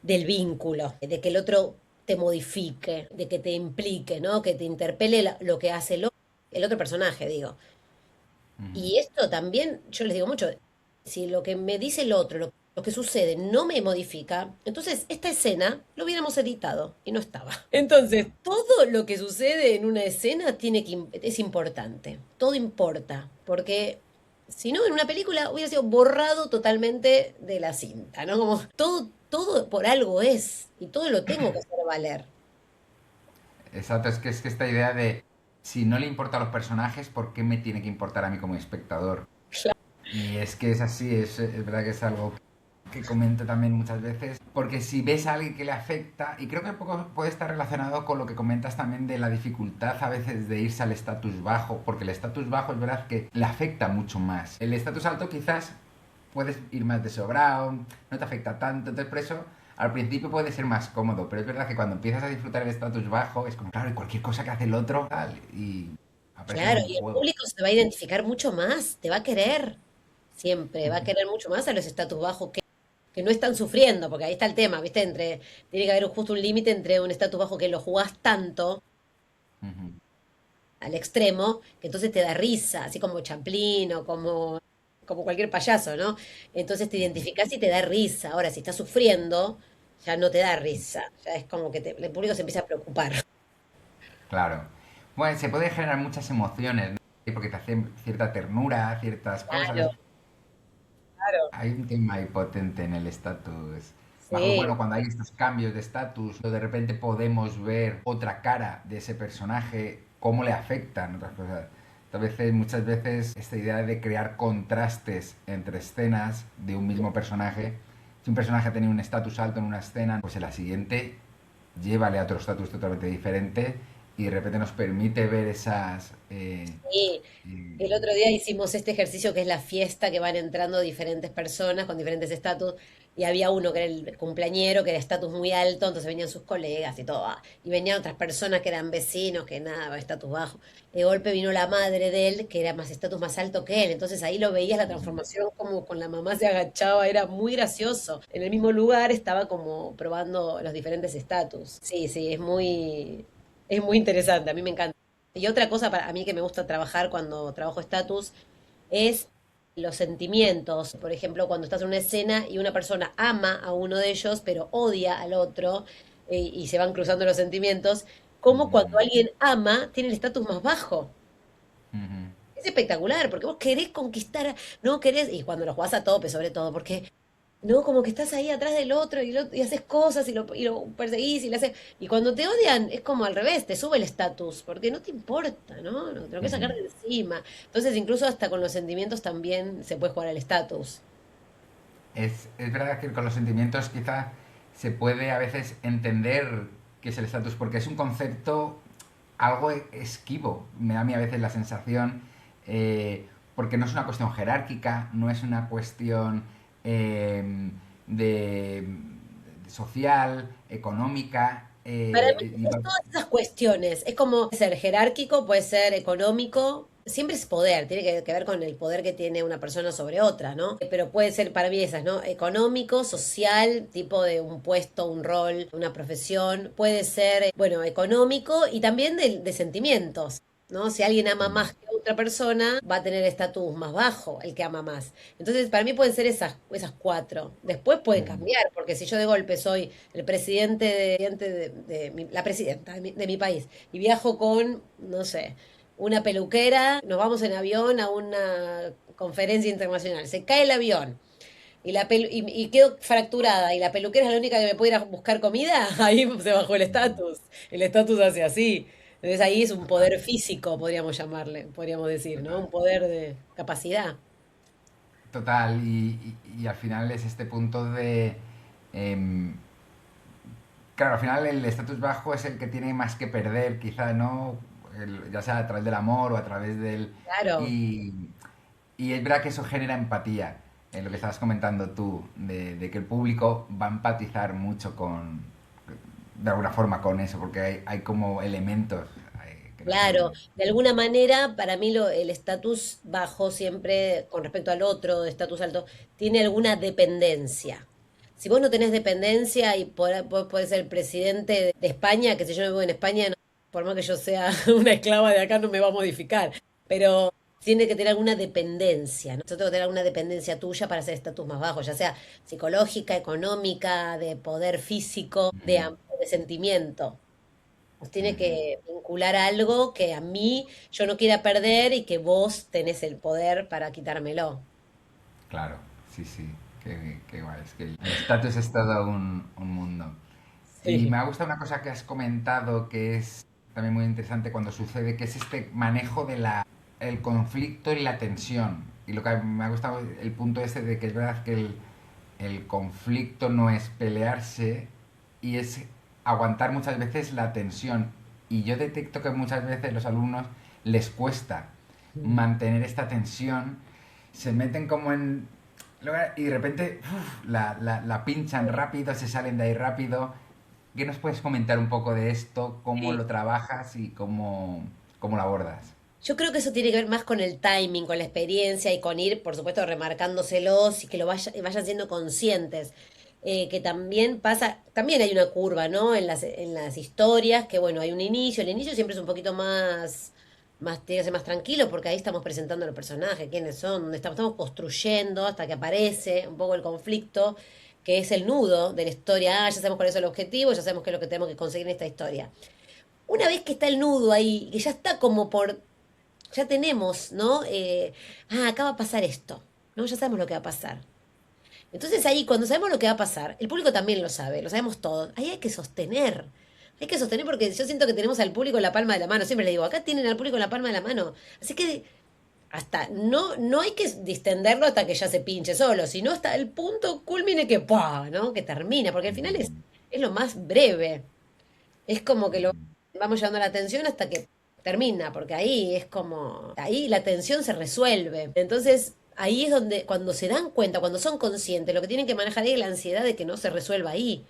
del vínculo, de que el otro te modifique, de que te implique, ¿no? Que te interpele lo que hace el otro personaje, digo. Y esto también, yo les digo mucho, si lo que me dice el otro, lo que sucede, no me modifica, entonces esta escena lo hubiéramos editado y no estaba. Entonces, todo lo que sucede en una escena es importante, todo importa, porque si no, en una película hubiera sido borrado totalmente de la cinta, ¿no? Como todo por algo es, y todo lo tengo que hacer valer. Exacto, es que esta idea de si no le importa a los personajes, ¿por qué me tiene que importar a mí como espectador? Y es que es así, es verdad que es algo que comento también muchas veces, porque si ves a alguien que le afecta, y creo que un poco puede estar relacionado con lo que comentas también de la dificultad a veces de irse al estatus bajo, porque el estatus bajo es verdad que le afecta mucho más. El estatus alto quizás puedes ir más de sobrado, no te afecta tanto, entonces por eso al principio puede ser más cómodo, pero es verdad que cuando empiezas a disfrutar el estatus bajo es como, claro, y cualquier cosa que hace el otro, tal, y aparece Claro, como un y el juego. público se va a identificar mucho más, te va a querer, siempre, va a querer mucho más a los estatus bajos que no están sufriendo, porque ahí está el tema, ¿viste? Tiene que haber justo un límite entre un estatus bajo que lo jugás tanto al extremo, que entonces te da risa, así como Chaplin o como cualquier payaso, ¿no? Entonces te identificás y te da risa. Ahora, si estás sufriendo, ya no te da risa, ya es como que el público se empieza a preocupar. Claro. Bueno, se puede generar muchas emociones, ¿no? Porque te hace cierta ternura, ciertas Claro, cosas. claro. Hay un tema ahí potente en el estatus bajo. Sí, Bueno, cuando hay estos cambios de estatus, de repente podemos ver otra cara de ese personaje, cómo le afectan otras cosas. Entonces, muchas veces, esta idea de crear contrastes entre escenas de un mismo personaje. Si un personaje tenía un estatus alto en una escena, pues en la siguiente llévale a otro estatus totalmente diferente y de repente nos permite ver esas... sí. El otro día hicimos este ejercicio que es la fiesta, que van entrando diferentes personas con diferentes estatus, y había uno que era el cumpleañero, que era estatus muy alto, entonces venían sus colegas y todo, y venían otras personas que eran vecinos, que nada, estatus bajo. De golpe vino la madre de él, que era más estatus más alto que él, entonces ahí lo veías la transformación, como con la mamá se agachaba, era muy gracioso. En el mismo lugar estaba como probando los diferentes estatus. Sí, sí, es muy interesante, a mí me encanta. Y otra cosa para a mí que me gusta trabajar cuando trabajo estatus es los sentimientos. Por ejemplo, cuando estás en una escena y una persona ama a uno de ellos, pero odia al otro, y se van cruzando los sentimientos, como cuando alguien ama tiene el estatus más bajo. Es espectacular, porque vos querés conquistar, no querés, y cuando lo jugás a tope sobre todo, porque no, como que estás ahí atrás del otro y haces cosas y lo perseguís y le haces. Y cuando te odian es como al revés, te sube el estatus, porque no te importa, ¿no? No te lo quieres sacar de encima. Entonces, incluso hasta con los sentimientos también se puede jugar al estatus. Es verdad que con los sentimientos quizá se puede a veces entender qué es el estatus, porque es un concepto algo esquivo. Me da a mí a veces la sensación, porque no es una cuestión jerárquica, no es una cuestión de social, económica. Para mí es todas esas cuestiones. Es como ser jerárquico, puede ser económico. Siempre es poder, tiene que ver con el poder que tiene una persona sobre otra, ¿no? Pero puede ser para mí esas, ¿no? Económico, social, tipo de un puesto, un rol, una profesión. Puede ser, bueno, económico y también de sentimientos, ¿no? Si alguien ama más que otra persona, va a tener estatus más bajo el que ama más. Entonces, para mí pueden ser esas cuatro. Después pueden cambiar, porque si yo de golpe soy el presidente la presidenta de mi país y viajo con, no sé, una peluquera, nos vamos en avión a una conferencia internacional, se cae el avión y quedo fracturada y la peluquera es la única que me puede ir a buscar comida, ahí se bajó el estatus hace así. Entonces ahí es un poder físico, podríamos llamarle, podríamos decir, ¿no? Un poder de capacidad. Total, y al final es este punto de... em, claro, al final el estatus bajo es el que tiene más que perder, quizá, ¿no? Ya sea a través del amor o a través del... Claro. Y, y es verdad que eso genera empatía, en lo que estabas comentando tú, de que el público va a empatizar mucho con, de alguna forma con eso, porque hay como elementos que nos Claro, unen. de alguna manera, para mí el estatus bajo siempre, con respecto al otro, de estatus alto, tiene alguna dependencia. Si vos no tenés dependencia y vos podés ser el presidente de España, que si yo me voy en España, por más que yo sea una esclava de acá, no me va a modificar. Pero tiene que tener alguna dependencia, ¿no? Yo tengo que tener alguna dependencia tuya para hacer estatus más bajo, ya sea psicológica, económica, de poder físico, de sentimiento. Nos tiene que vincular algo que a mí yo no quiera perder y que vos tenés el poder para quitármelo. Claro, sí, sí, qué guay. Es que el estatus es todo un mundo. Y Sí. me ha gustado una cosa que has comentado que es también muy interesante cuando sucede, que es este manejo de el conflicto y la tensión. Y lo que me ha gustado el punto este de que es verdad que el conflicto no es pelearse y es aguantar muchas veces la tensión. Y yo detecto que muchas veces los alumnos les cuesta mantener esta tensión, se meten como en... Y de repente la pinchan rápido, se salen de ahí rápido. ¿Qué nos puedes comentar un poco de esto? ¿Cómo Sí. lo trabajas y cómo lo abordas? Yo creo que eso tiene que ver más con el timing, con la experiencia y con ir, por supuesto, remarcándoselos y que vayan siendo conscientes. Que también pasa, también hay una curva, ¿no? En las historias, que bueno, hay un inicio, el inicio siempre es un poquito más más, tiene que ser más tranquilo porque ahí estamos presentando los personajes, quiénes son, dónde estamos, estamos construyendo hasta que aparece un poco el conflicto, que es el nudo de la historia. Ah, ya sabemos cuál es el objetivo, ya sabemos qué es lo que tenemos que conseguir en esta historia. Una vez que está el nudo ahí, que ya está como por, ya tenemos, ¿no? Acá va a pasar esto, ¿no? Ya sabemos lo que va a pasar. Entonces ahí, cuando sabemos lo que va a pasar, el público también lo sabemos todos. Ahí hay que sostener. Hay que sostener porque yo siento que tenemos al público en la palma de la mano. Siempre le digo, acá tienen al público en la palma de la mano. Así que hasta no hay que distenderlo hasta que ya se pinche solo, sino hasta el punto culmine que ¡pua! ¿No? Que termina, porque al final es lo más breve. Es como que lo vamos llevando la atención hasta que termina, porque ahí es como, ahí la tensión se resuelve. Entonces, ahí es donde, cuando se dan cuenta, cuando son conscientes, lo que tienen que manejar ahí es la ansiedad de que no se resuelva ahí,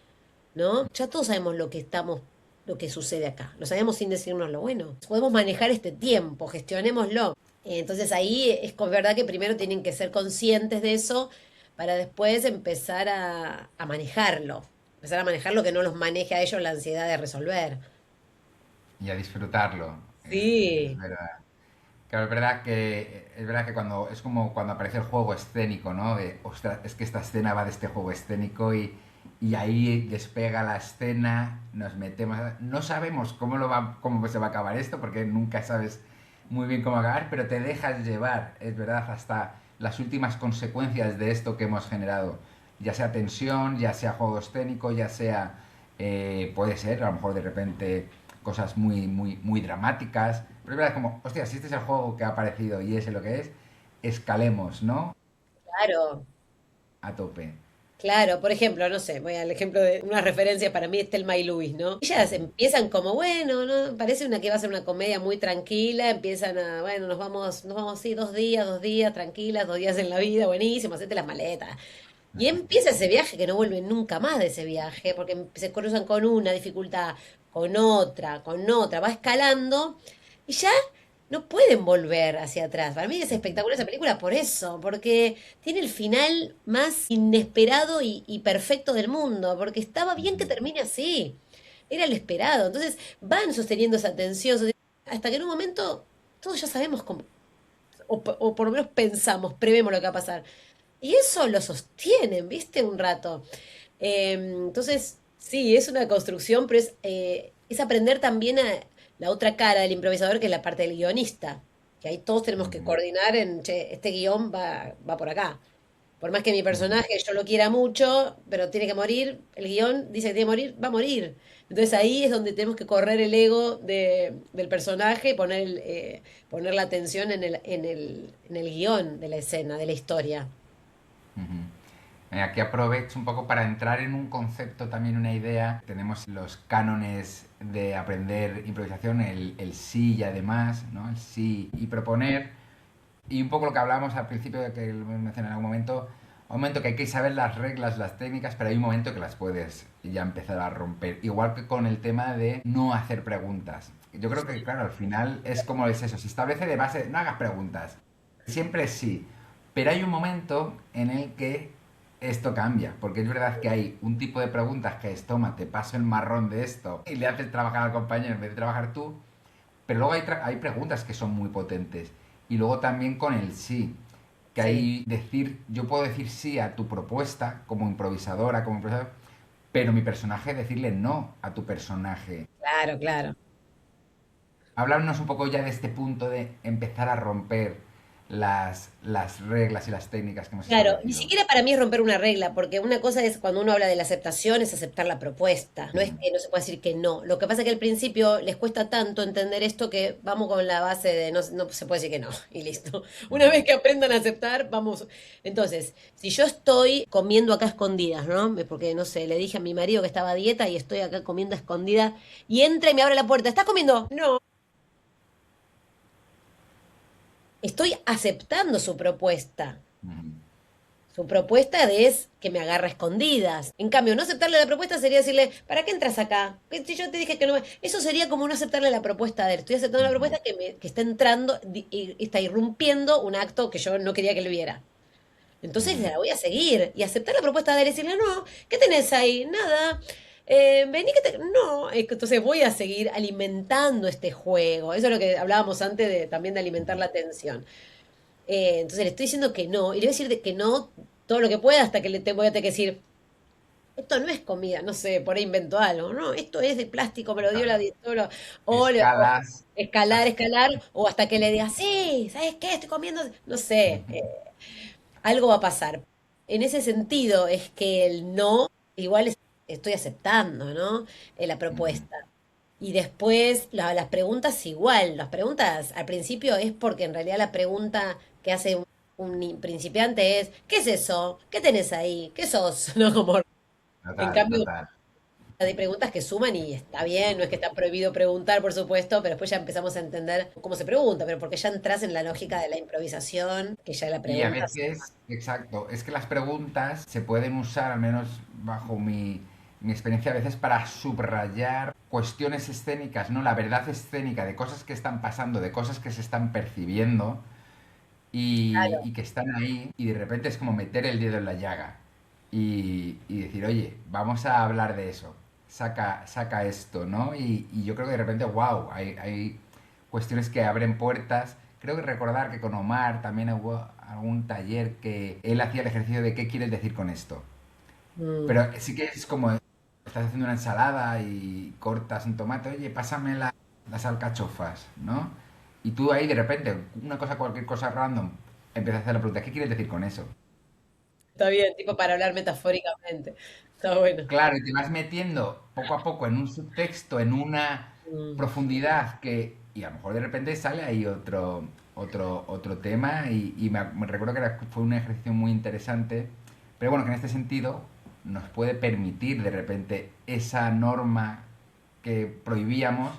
¿no? Ya todos sabemos lo que sucede acá, lo sabemos sin decirnos lo bueno. Podemos manejar este tiempo, gestionémoslo. Entonces ahí es verdad que primero tienen que ser conscientes de eso para después empezar a manejarlo. Empezar a manejar lo que no los maneje a ellos la ansiedad de resolver. Y a disfrutarlo, es Sí, verdad. Claro, es verdad que cuando es como cuando aparece el juego escénico, ¿no? De, ostras, es que esta escena va de este juego escénico y ahí despega la escena, nos metemos, no sabemos cómo se va a acabar esto porque nunca sabes muy bien cómo acabar, pero te dejas llevar, es verdad, hasta las últimas consecuencias de esto que hemos generado, ya sea tensión, ya sea juego escénico, ya sea puede ser a lo mejor de repente cosas muy dramáticas. Pero es verdad, como, hostia, si este es el juego que ha aparecido y ese es lo que es, escalemos, ¿no? claro. A tope. Claro, por ejemplo, no sé, voy al ejemplo de una referencia para mí es Thelma y Luis, ¿no? Ellas empiezan como, bueno, ¿no? Parece una que va a ser una comedia muy tranquila, empiezan a, bueno, nos vamos, sí, 2 días, tranquilas, 2 días en la vida, buenísimo, hacete las maletas. Y empieza ese viaje que no vuelven nunca más de ese viaje, porque se cruzan con una dificultad, con otra, va escalando y ya no pueden volver hacia atrás. Para mí es espectacular esa película por eso, porque tiene el final más inesperado y perfecto del mundo, porque estaba bien que termine así. Era el esperado. Entonces van sosteniendo esa tensión, hasta que en un momento todos ya sabemos cómo, o por lo menos pensamos, prevemos lo que va a pasar. Y eso lo sostienen, ¿viste? Un rato. Entonces, sí, es una construcción, pero es aprender también a la otra cara del improvisador, que es la parte del guionista. Que ahí todos tenemos que coordinar en, che, este guión va por acá. Por más que mi personaje yo lo quiera mucho, pero tiene que morir, el guión dice que tiene que morir, va a morir. Entonces ahí es donde tenemos que correr el ego del personaje y poner la atención en el guión de la escena, de la historia. Aquí aprovecho un poco para entrar en un concepto, también una idea. Tenemos los cánones de aprender improvisación, el sí y además, ¿no? El sí y proponer. Y un poco lo que hablábamos al principio, de que lo mencioné en algún momento, un momento que hay que saber las reglas, las técnicas, pero hay un momento que las puedes ya empezar a romper. Igual que con el tema de no hacer preguntas. Yo creo que, claro, al final es como es eso. Se establece de base, no hagas preguntas. Siempre sí. Pero hay un momento en el que esto cambia. Porque es verdad que hay un tipo de preguntas que es, toma, te paso el marrón de esto y le haces trabajar al compañero en vez de trabajar tú. Pero luego hay preguntas que son muy potentes. Y luego también con el sí. Que Sí, hay decir, yo puedo decir sí a tu propuesta como improvisadora, como improvisador, pero mi personaje decirle no a tu personaje. claro, claro. Háblanos un poco ya de este punto de empezar a romper las reglas y las técnicas que hemos Claro, ni establecido. siquiera para mí es romper una regla, porque una cosa es cuando uno habla de la aceptación, es aceptar la propuesta. No es que no se puede decir que no. Lo que pasa es que al principio les cuesta tanto entender esto que vamos con la base de no se puede decir que no, y listo. Una vez que aprendan a aceptar, vamos. Entonces, si yo estoy comiendo acá a escondidas, ¿no? Porque no sé, le dije a mi marido que estaba a dieta y estoy acá comiendo a escondidas, y entra y me abre la puerta, ¿estás comiendo? No. Estoy aceptando su propuesta. Su propuesta es que me agarra a escondidas. En cambio, no aceptarle la propuesta sería decirle, ¿para qué entras acá? Si yo te dije que no me... Eso sería como no aceptarle la propuesta de él. Estoy aceptando la propuesta que está entrando y está irrumpiendo un acto que yo no quería que él viera. Entonces la voy a seguir y aceptar la propuesta de él y decirle, no, ¿qué tenés ahí? Nada. Vení que te... No, entonces voy a seguir alimentando este juego. Eso es lo que hablábamos antes de, también de alimentar la atención. Entonces le estoy diciendo que no, y le voy a decir que no todo lo que pueda hasta que voy a tener que decir, esto no es comida, no sé, por ahí invento algo, no, esto es de plástico, me lo dio la Claro. directora, o Escalas. escalar, escalar, o hasta que le diga, sí, ¿sabes qué? Estoy comiendo, no sé, algo va a pasar. En ese sentido es que el no, igual estoy aceptando, ¿no? La Ujú. propuesta. Y después las preguntas igual, las preguntas al principio es porque en realidad la pregunta que hace un principiante es, ¿qué es eso? ¿Qué tenés ahí? ¿Qué sos? ¿No? Como, en Total, cambio, total. hay preguntas que suman y está bien, no es que está prohibido preguntar, por supuesto, pero después ya empezamos a entender cómo se pregunta, pero porque ya entras en la lógica de la improvisación, que ya la Y a pregunta... veces, exacto, es que las preguntas se pueden usar, al menos bajo mi experiencia, a veces para subrayar cuestiones escénicas, ¿no? La verdad escénica de cosas que están pasando, de cosas que se están percibiendo y que están ahí, y de repente es como meter el dedo en la llaga y decir, oye, vamos a hablar de eso, saca esto, ¿no? Y yo creo que de repente, wow, hay cuestiones que abren puertas. Creo que recordar que con Omar también hubo algún taller que él hacía el ejercicio de qué quieres decir con esto. Mm. Pero sí que es como, estás haciendo una ensalada y cortas un tomate, oye, pásame las alcachofas, ¿no? Y tú ahí de repente, una cosa, cualquier cosa random, empiezas a hacer la pregunta, ¿qué quieres decir con eso? Está bien, tipo para hablar metafóricamente. Está bueno. Claro, y te vas metiendo poco a poco en un subtexto, en una Mm. profundidad y a lo mejor de repente sale ahí otro tema me recuerdo que fue un ejercicio muy interesante, pero bueno, que en este sentido nos puede permitir de repente esa norma que prohibíamos,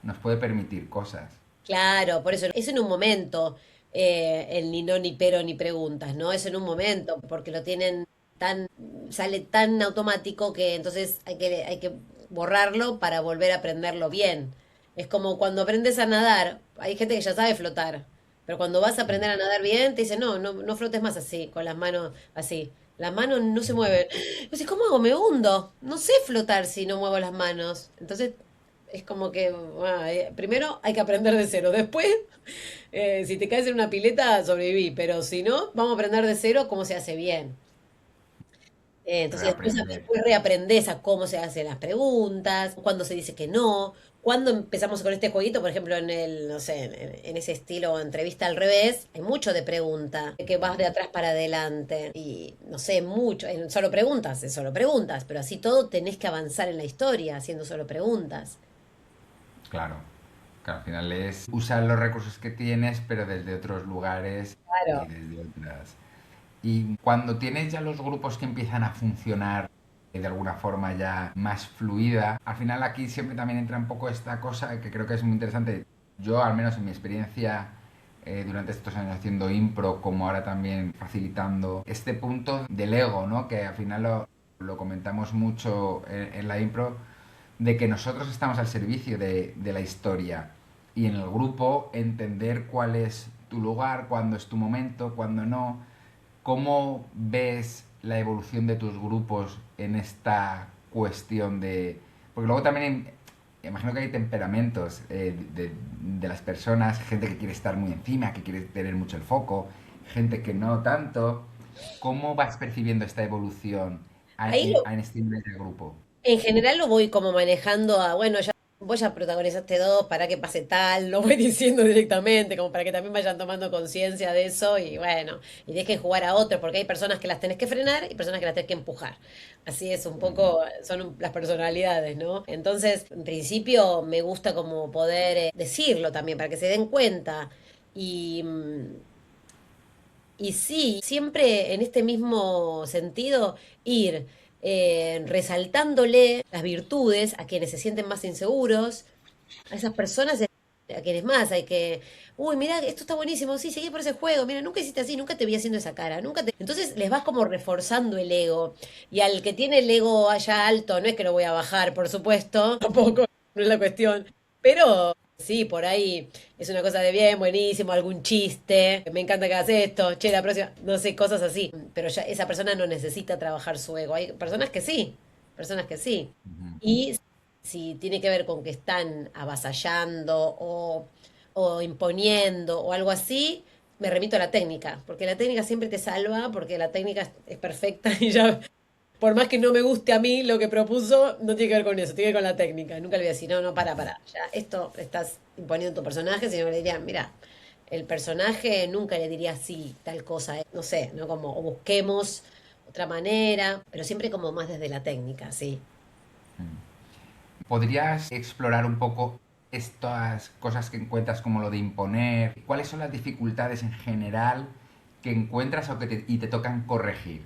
nos puede permitir cosas. Claro, por eso es en un momento el ni no, ni pero, ni preguntas, ¿no? Es en un momento, porque lo tienen tan, sale tan automático que entonces hay que borrarlo para volver a aprenderlo bien. Es como cuando aprendes a nadar, hay gente que ya sabe flotar, pero cuando vas a aprender a nadar bien, te dicen, no, no, no flotes más así, con las manos así. Las manos no se mueven. Entonces, ¿cómo hago? Me hundo. No sé flotar si no muevo las manos. Entonces es como que, primero hay que aprender de cero. Después, si te caes en una pileta, sobreviví. Pero si no, vamos a aprender de cero cómo se hace bien. Entonces Reaprender. después reaprendes a cómo se hacen las preguntas, cuándo se dice que no, cuando empezamos con este jueguito, por ejemplo, en el, no sé, en ese estilo entrevista al revés, hay mucho de pregunta, que vas de atrás para adelante y no sé, mucho, en solo preguntas, es solo preguntas, pero así todo tenés que avanzar en la historia haciendo solo preguntas. Claro, que al final es usar los recursos que tienes, pero desde otros lugares y Claro. desde otras. Y cuando tienes ya los grupos que empiezan a funcionar de alguna forma ya más fluida, al final aquí siempre también entra un poco esta cosa que creo que es muy interesante. Yo, al menos en mi experiencia durante estos años haciendo impro, como ahora también facilitando este punto del ego, ¿no? Que al final lo comentamos mucho en la impro, de que nosotros estamos al servicio de la historia y en el grupo entender cuál es tu lugar, cuándo es tu momento, cuándo no. ¿Cómo ves la evolución de tus grupos en esta cuestión de... Porque luego también imagino que hay temperamentos de las personas, gente que quiere estar muy encima, que quiere tener mucho el foco, gente que no tanto. ¿Cómo vas percibiendo esta evolución Ahí en este nivel de grupo? en general lo voy como manejando a, bueno, ya vos ya protagonizaste dos, para que pase tal, lo voy diciendo directamente, como para que también vayan tomando conciencia de eso y bueno, y dejen jugar a otros, porque hay personas que las tenés que frenar y personas que las tenés que empujar. Así es un poco, son las personalidades, ¿no? Entonces, en principio me gusta como poder decirlo también, para que se den cuenta. Y, y sí, siempre en este mismo sentido, ir resaltándole las virtudes a quienes se sienten más inseguros, a esas personas a quienes más hay que, uy, mira, esto está buenísimo, sí, seguí por ese juego, mira, nunca hiciste así, nunca te vi haciendo esa cara, nunca te... Entonces les vas como reforzando el ego. Y al que tiene el ego allá alto, no es que lo voy a bajar, por supuesto, tampoco, no es la cuestión, pero sí, por ahí es una cosa de bien, buenísimo, algún chiste, me encanta que hagas esto, che, la próxima, no sé, cosas así. Pero ya esa persona no necesita trabajar su ego. Hay personas que sí. personas que sí. Ujú. Y si tiene que ver con que están avasallando o imponiendo o algo así, me remito a la técnica, porque la técnica siempre te salva, porque la técnica es perfecta y ya, por más que no me guste a mí lo que propuso, no tiene que ver con eso, tiene que ver con la técnica. Nunca le voy a decir, no, no, para, ya, esto estás imponiendo tu personaje, sino que le diría, mira, el personaje nunca le diría así, tal cosa, no sé, ¿no? Como, o busquemos otra manera, pero siempre como más desde la técnica, sí. ¿Podrías explorar un poco estas cosas que encuentras como lo de imponer? ¿Cuáles son las dificultades en general que encuentras o y te tocan corregir?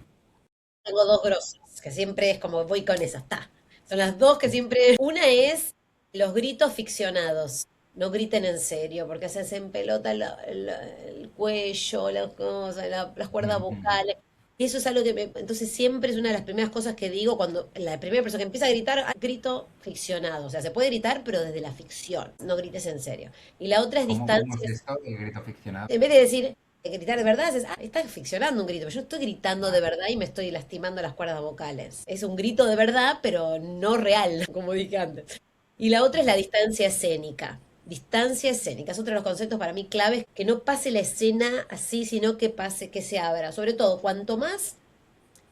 Tengo dos grosas, que siempre es como voy con esas, está. Son las dos que siempre. Una es los gritos ficcionados. No griten en serio, porque se hacen pelota el cuello, las cosas, las cuerdas vocales. Y eso es algo que entonces siempre es una de las primeras cosas que digo cuando la primera persona que empieza a gritar, grito ficcionado. O sea, se puede gritar, pero desde la ficción. No grites en serio. Y la otra es ¿Cómo es distancia. esto, el grito ficcionado? En vez de decir, gritar de verdad, es, estás ficcionando un grito, pero yo estoy gritando de Vale. verdad y me estoy lastimando las cuerdas vocales. Es un grito de verdad, pero no real, como dije antes. Y la otra es la distancia escénica. Distancia escénica es otro de los conceptos para mí claves, que no pase la escena así, sino que pase, que se abra. Sobre todo, cuanto más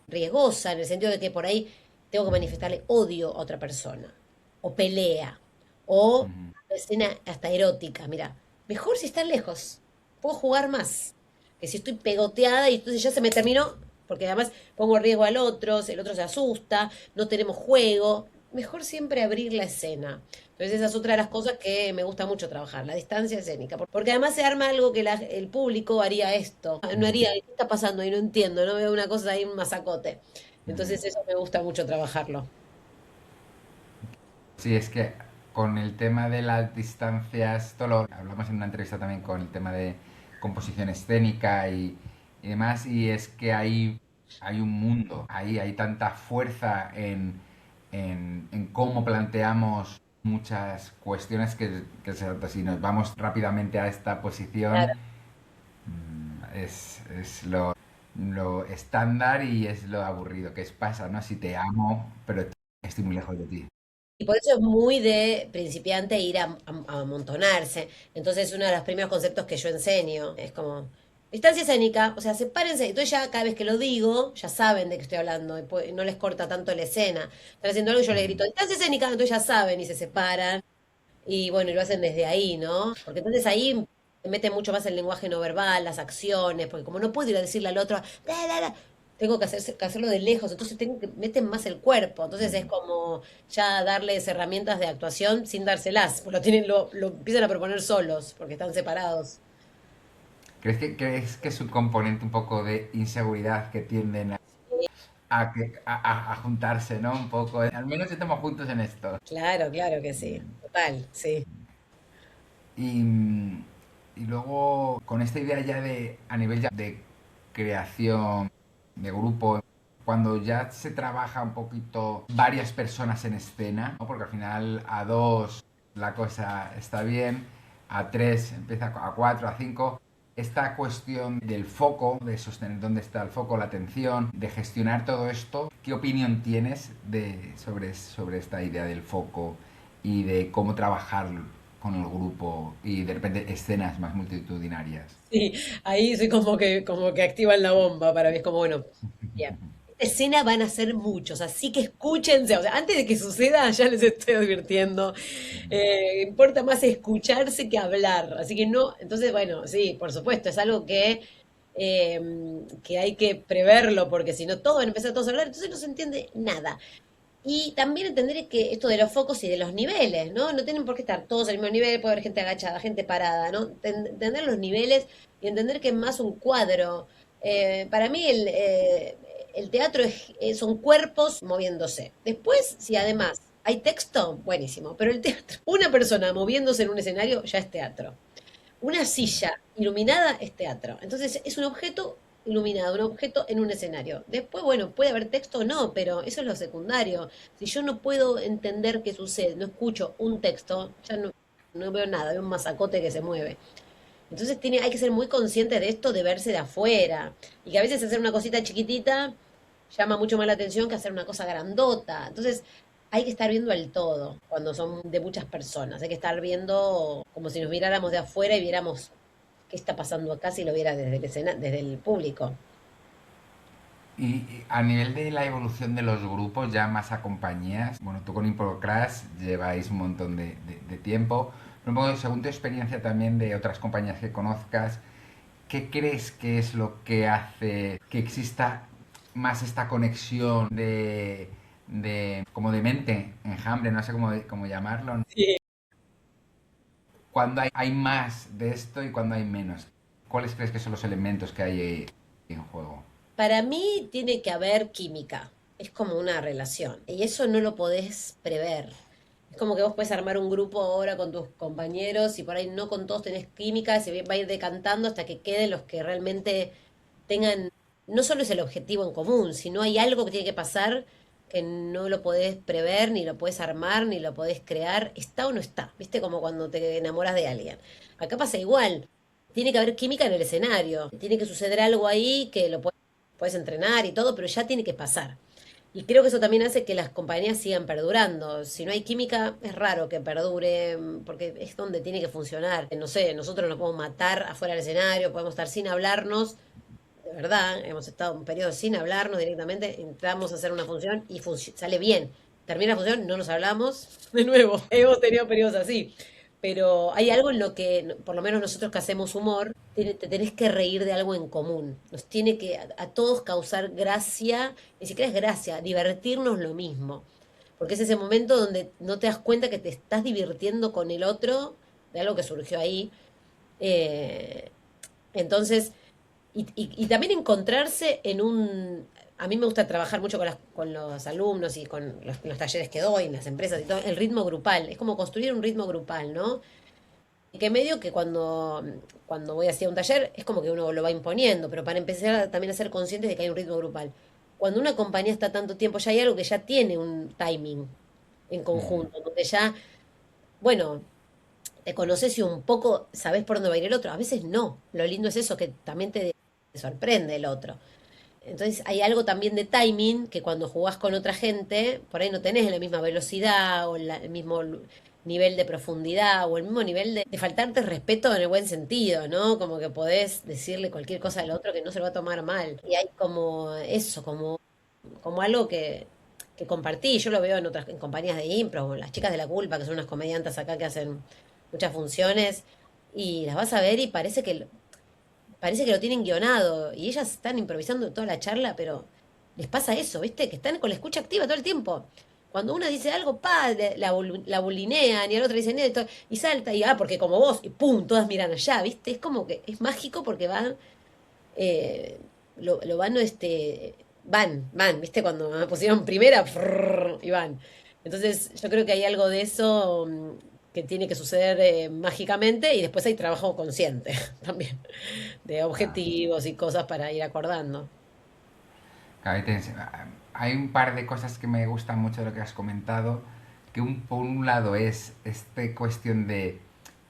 riesgosa, en el sentido de que por ahí tengo que manifestarle odio a otra persona, o pelea, o Ujú. escena hasta erótica. Mira, mejor si están lejos, puedo jugar más que si estoy pegoteada y entonces ya se me terminó, porque además pongo en riesgo al otro, el otro se asusta, no tenemos juego. Mejor siempre abrir la escena. Entonces esa es otra de las cosas que me gusta mucho trabajar, la distancia escénica. Porque además se arma algo que el público haría esto. No haría, ¿qué está pasando ahí? No entiendo, no veo una cosa ahí, un masacote. Entonces eso me gusta mucho trabajarlo. Sí, es que con el tema de las distancias, esto lo hablamos en una entrevista también con el tema de composición escénica y demás, y es que hay un mundo, ahí hay tanta fuerza en cómo planteamos muchas cuestiones si nos vamos rápidamente a esta posición, Claro. es lo estándar y es lo aburrido que es pasa, ¿no? Si te amo, pero estoy muy lejos de ti. Y por eso es muy de principiante ir a amontonarse. Entonces, uno de los primeros conceptos que yo enseño es como distancia escénica, o sea, sepárense. Entonces, ya cada vez que lo digo, ya saben de qué estoy hablando, y no les corta tanto la escena. Están haciendo algo y yo les grito distancia escénica, entonces ya saben y se separan. Y bueno, y lo hacen desde ahí, ¿no? Porque entonces ahí se mete mucho más el lenguaje no verbal, las acciones, porque como no puedo ir a decirle al otro, "Da, da, da", tengo que hacerlo de lejos, entonces tengo que meten más el cuerpo, entonces es como ya darles herramientas de actuación sin dárselas, pues lo empiezan a proponer solos, porque están separados. Crees que es un componente un poco de inseguridad que tienden a juntarse, ¿no? Un poco. Al menos estamos juntos en esto. Claro, claro que sí, total, sí. Y, y luego, con esta idea ya a nivel ya de creación de grupo, cuando ya se trabaja un poquito varias personas en escena, ¿no? Porque al final a dos la cosa está bien, a tres empieza a cuatro, a cinco. Esta cuestión del foco, de sostener dónde está el foco, la atención, de gestionar todo esto, ¿qué opinión tienes sobre esta idea del foco y de cómo trabajar con el grupo y de repente escenas más multitudinarias? Sí, ahí soy como que activan la bomba para mí. Es como, bueno, bien. Esta escena van a ser muchos, así que escúchense. O sea, antes de que suceda, ya les estoy advirtiendo. Importa más escucharse que hablar. Así que no, entonces, bueno, sí, por supuesto, es algo eh, que hay que preverlo, porque si no, todos van a empezar todos a hablar, entonces no se entiende nada. Y también entender que esto de los focos y de los niveles, ¿no? No tienen por qué estar todos al mismo nivel, puede haber gente agachada, gente parada, ¿no? Entender los niveles y entender que es más un cuadro. Para mí el teatro son cuerpos moviéndose. Después, si además hay texto, buenísimo, pero el teatro, una persona moviéndose en un escenario ya es teatro. Una silla iluminada es teatro. Entonces es un objeto iluminado, un objeto en un escenario. Después, bueno, puede haber texto o no, pero eso es lo secundario. Si yo no puedo entender qué sucede, no escucho un texto, ya no veo nada, veo un masacote que se mueve. Entonces hay que ser muy consciente de esto, de verse de afuera. Y que a veces hacer una cosita chiquitita llama mucho más la atención que hacer una cosa grandota. Entonces, hay que estar viendo el todo cuando son de muchas personas. Hay que estar viendo como si nos miráramos de afuera y viéramos qué está pasando acá si lo viera desde el desde el público. Y a nivel de la evolución de los grupos, ya más a compañías, bueno, tú con ImproCrash lleváis un montón de tiempo, pero un poco según tu experiencia también de otras compañías que conozcas, ¿qué crees que es lo que hace que exista más esta conexión como de mente, enjambre, no sé cómo llamarlo, ¿no? Sí. Cuando hay más de esto y cuando hay menos? ¿Cuáles crees que son los elementos que hay en juego? Para mí tiene que haber química, es como una relación, y eso no lo podés prever. Es como que vos puedes armar un grupo ahora con tus compañeros y por ahí no con todos tenés química, se va a ir decantando hasta que queden los que realmente tengan, no solo es el objetivo en común, sino hay algo que tiene que pasar que no lo podés prever, ni lo podés armar, ni lo podés crear, está o no está, ¿viste? Como cuando te enamoras de alguien. Acá pasa igual, tiene que haber química en el escenario, tiene que suceder algo ahí que lo puedes entrenar y todo, pero ya tiene que pasar. Y creo que eso también hace que las compañías sigan perdurando. Si no hay química, es raro que perdure, porque es donde tiene que funcionar. No sé, nosotros nos podemos matar afuera del escenario, podemos estar sin hablarnos, de verdad, hemos estado un periodo sin hablarnos directamente, entramos a hacer una función y sale bien. Termina la función, no nos hablamos de nuevo. Hemos tenido periodos así. Pero hay algo en lo que, por lo menos nosotros que hacemos humor, te tenés que reír de algo en común. Nos tiene que a todos causar gracia, ni siquiera es gracia, divertirnos lo mismo. Porque es ese momento donde no te das cuenta que te estás divirtiendo con el otro, de algo que surgió ahí. Eh, entonces, y también encontrarse en un... A mí me gusta trabajar mucho con los alumnos y con los talleres que doy en las empresas y todo, el ritmo grupal. Es como construir un ritmo grupal, ¿no? Y que medio que cuando voy hacia un taller es como que uno lo va imponiendo, pero para empezar también a ser conscientes de que hay un ritmo grupal. Cuando una compañía está tanto tiempo, ya hay algo que ya tiene un timing en Mm. conjunto, donde ya, bueno, te conoces y un poco sabes por dónde va a ir el otro. A veces no. Lo lindo es eso, que también te sorprende el otro. Entonces hay algo también de timing que cuando jugás con otra gente, por ahí no tenés la misma velocidad o el mismo nivel de profundidad o el mismo nivel de faltarte respeto en el buen sentido, ¿no? Como que podés decirle cualquier cosa al otro que no se lo va a tomar mal. Y hay como eso, como algo que compartí. Yo lo veo en otras en compañías de impro, las chicas de la culpa, que son unas comediantas acá que hacen muchas funciones, y las vas a ver y parece que lo tienen guionado y ellas están improvisando toda la charla, pero les pasa eso, ¿viste? Que están con la escucha activa todo el tiempo. Cuando una dice algo, pa, la bulinean y al otro dicen esto, y salta, y porque como vos, y pum, todas miran allá, ¿viste? Es como que es mágico porque van, eh, lo van, van, ¿viste? Cuando me pusieron primera, frrr, y van. Entonces, yo creo que hay algo de eso que tiene que suceder mágicamente y después hay trabajo consciente también de Ah. objetivos y cosas para ir acordando. Claro, hay un par de cosas que me gustan mucho de lo que has comentado, que por un lado es esta cuestión de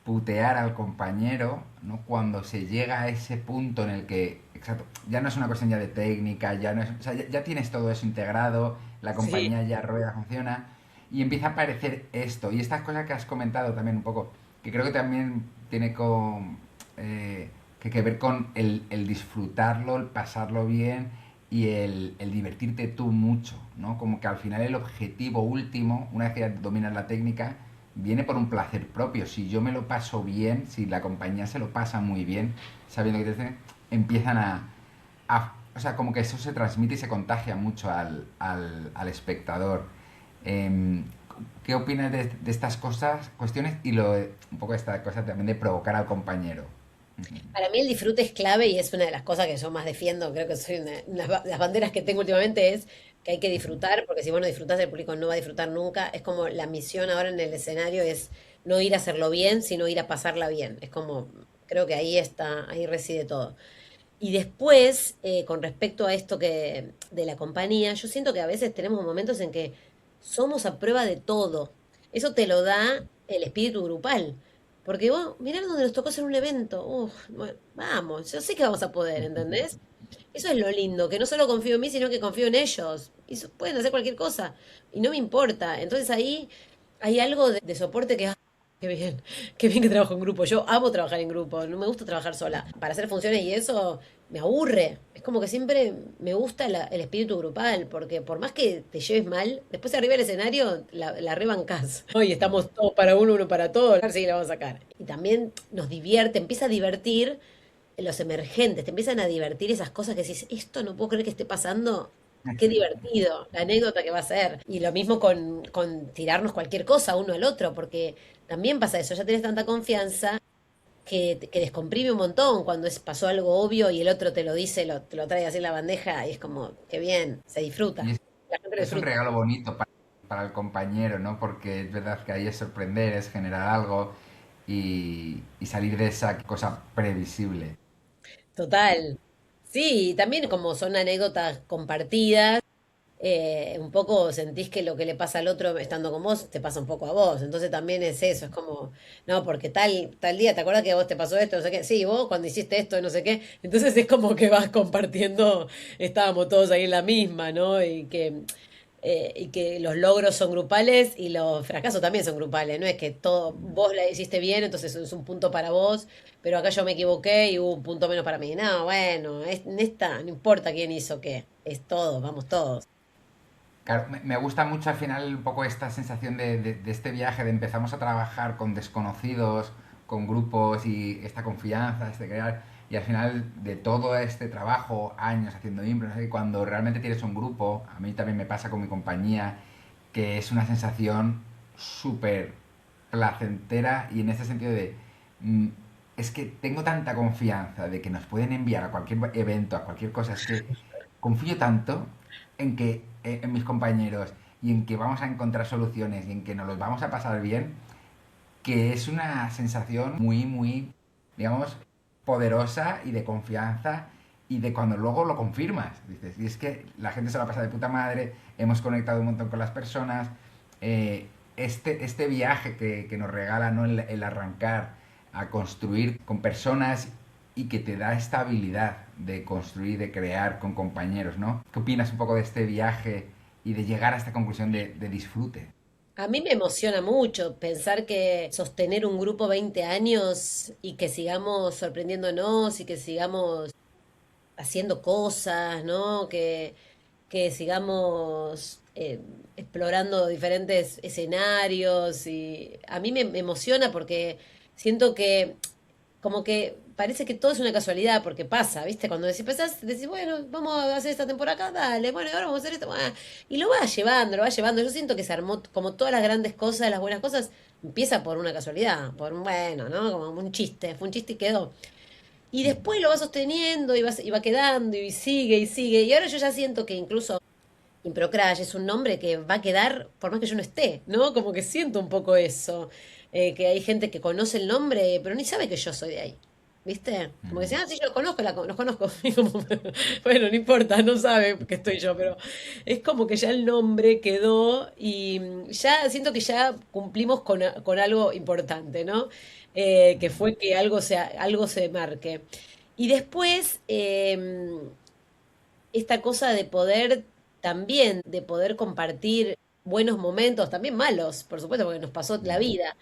putear al compañero, ¿no? Cuando se llega a ese punto en el que, exacto, ya no es una cuestión ya de técnica, ya no es, o sea, ya tienes todo eso integrado, la Sí. compañía ya rueda, funciona, y empieza a aparecer esto, y estas cosas que has comentado también un poco, que creo que también tiene que ver con el disfrutarlo, el pasarlo bien y el divertirte tú mucho, ¿no? Como que al final el objetivo último, una vez que ya dominas la técnica, viene por un placer propio. Si yo me lo paso bien, si la compañía se lo pasa muy bien, sabiendo que te empiezan o sea, como que eso se transmite y se contagia mucho al espectador. Em, ¿Qué opinas de estas cosas, cuestiones y un poco esta cosa también de provocar al compañero? Para mí el disfrute es clave y es una de las cosas que yo más defiendo, creo que soy las banderas que tengo últimamente es que hay que disfrutar, porque si vos no disfrutás, el público no va a disfrutar nunca. Es como la misión ahora en el escenario es no ir a hacerlo bien, sino ir a pasarla bien. Es como, creo que ahí está, ahí reside todo. Y después, con respecto a esto que de la compañía, yo siento que a veces tenemos momentos en que somos a prueba de todo. Eso te lo da el espíritu grupal. Porque vos, mirá donde nos tocó hacer un evento. Uf, bueno, vamos, yo sé que vamos a poder, ¿entendés? Eso es lo lindo, que no solo confío en mí, sino que confío en ellos. Y pueden hacer cualquier cosa y no me importa. Entonces ahí hay algo de soporte que, qué bien que trabajo en grupo. Yo amo trabajar en grupo, no me gusta trabajar sola. Para hacer funciones y eso me aburre. Es como que siempre me gusta el espíritu grupal, porque por más que te lleves mal, después arriba del escenario la rebancás. Hoy estamos todos para uno, uno para todos, a ver si la vamos a sacar. Y también nos divierte, empieza a divertir los emergentes, te empiezan a divertir esas cosas que decís, esto no puedo creer que esté pasando, qué divertido, la anécdota que va a ser. Y lo mismo con tirarnos cualquier cosa uno al otro, porque también pasa eso, ya tenés tanta confianza que descomprime un montón cuando pasó algo obvio y el otro te lo dice, te lo trae así en la bandeja y es como, qué bien, se Y disfruta. La gente lo es un disfruta. regalo bonito para el compañero, ¿no? Porque es verdad que ahí es sorprender, es generar algo y salir de esa cosa previsible. Total. Sí, y también como son anécdotas compartidas, un poco sentís que lo que le pasa al otro estando con vos, te pasa un poco a vos. Entonces también es eso, es como, no, porque tal día, ¿te acuerdas que a vos te pasó esto? No sé qué. Sí, vos cuando hiciste esto, no sé qué. Entonces es como que vas compartiendo, estábamos todos ahí en la misma, ¿no? Y que los logros son grupales y los fracasos también son grupales. No es que todo, vos la hiciste bien, entonces es un punto para vos, pero acá yo me equivoqué y hubo un punto menos para mí. No, bueno, en esta no importa quién hizo qué, es todo, vamos todos. Claro, me gusta mucho al final un poco esta sensación de este viaje, de empezamos a trabajar con desconocidos, con grupos y esta confianza, este crear, y al final de todo este trabajo, años haciendo impro, no sé qué, cuando realmente tienes un grupo, a mí también me pasa con mi compañía, que es una sensación súper placentera y en ese sentido de, mm, es que tengo tanta confianza de que nos pueden enviar a cualquier evento, a cualquier cosa, es que confío tanto en que en mis compañeros y en que vamos a encontrar soluciones y en que nos los vamos a pasar bien, que es una sensación muy, digamos, poderosa y de confianza y de cuando luego lo confirmas, dices, y es que la gente se la pasa de puta madre, hemos conectado un montón con las personas, este viaje que nos regala, ¿no? El arrancar a construir con personas y que te da esta habilidad de construir, de crear con compañeros, ¿no? ¿Qué opinas un poco de este viaje y de llegar a esta conclusión de disfrute? A mí me emociona mucho pensar que sostener un grupo 20 años y que sigamos sorprendiéndonos y que sigamos haciendo cosas, ¿no? Que sigamos explorando diferentes escenarios y a mí me emociona porque siento que como que parece que todo es una casualidad porque pasa, ¿viste? Cuando empezás, decís, bueno, vamos a hacer esta temporada acá, dale, bueno, y ahora vamos a hacer esto, y lo vas llevando, lo vas llevando. Yo siento que se armó, como todas las grandes cosas, las buenas cosas, empieza por una casualidad, por un bueno, ¿no? Como un chiste, fue un chiste y quedó. Y después lo va sosteniendo y va quedando y sigue y sigue. Y ahora yo ya siento que incluso Improcrash es un nombre que va a quedar por más que yo no esté, ¿no? Como que siento un poco eso. Que hay gente que conoce el nombre, pero ni sabe que yo soy de ahí. ¿Viste? Como que dicen, ah, sí, yo lo conozco, los conozco. Y como, bueno, no importa, no sabe que estoy yo, pero es como que ya el nombre quedó y ya siento que ya cumplimos con algo importante, ¿no? Que fue que algo se marque. Y después, esta cosa de poder también, de poder compartir buenos momentos, también malos, por supuesto, porque nos pasó la vida,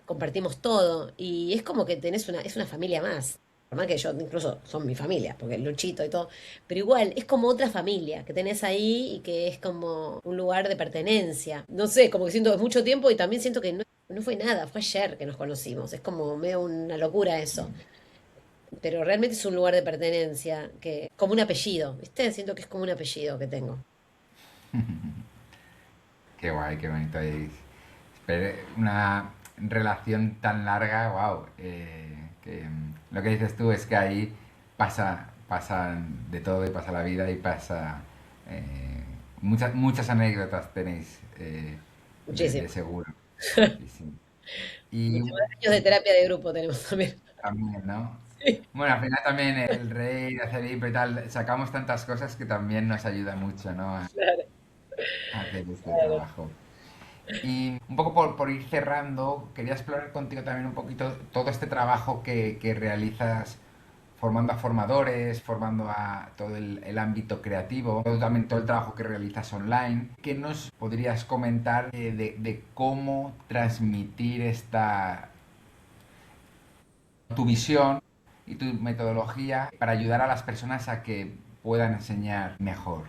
compartimos todo, y es como que es una familia más. Por más que yo incluso son mi familia, porque el Luchito y todo, pero igual es como otra familia que tenés ahí y que es como un lugar de pertenencia. No sé, como que siento que es mucho tiempo y también siento que no fue nada, fue ayer que nos conocimos. Es como medio una locura eso, pero realmente es un lugar de pertenencia, que como un apellido, ¿viste? Siento que es como un apellido que tengo. Qué guay, qué bonito. Una relación tan larga, wow. Lo que dices tú es que ahí pasa de todo y pasa la vida y pasa... muchas anécdotas tenéis de Muchísimo. seguro. Sí, sí. Y Muchos años de terapia de grupo tenemos también. también, ¿no? Sí, Bueno, al final también el rey de hacer hipo y tal, sacamos tantas cosas que también nos ayuda mucho, ¿no? claro, A hacer este claro. trabajo. Y un poco por ir cerrando, quería explorar contigo también un poquito todo este trabajo que realizas formando a formadores, formando a todo el ámbito creativo, también todo el trabajo que realizas online. ¿Qué nos podrías comentar de cómo transmitir tu visión y tu metodología para ayudar a las personas a que puedan enseñar mejor?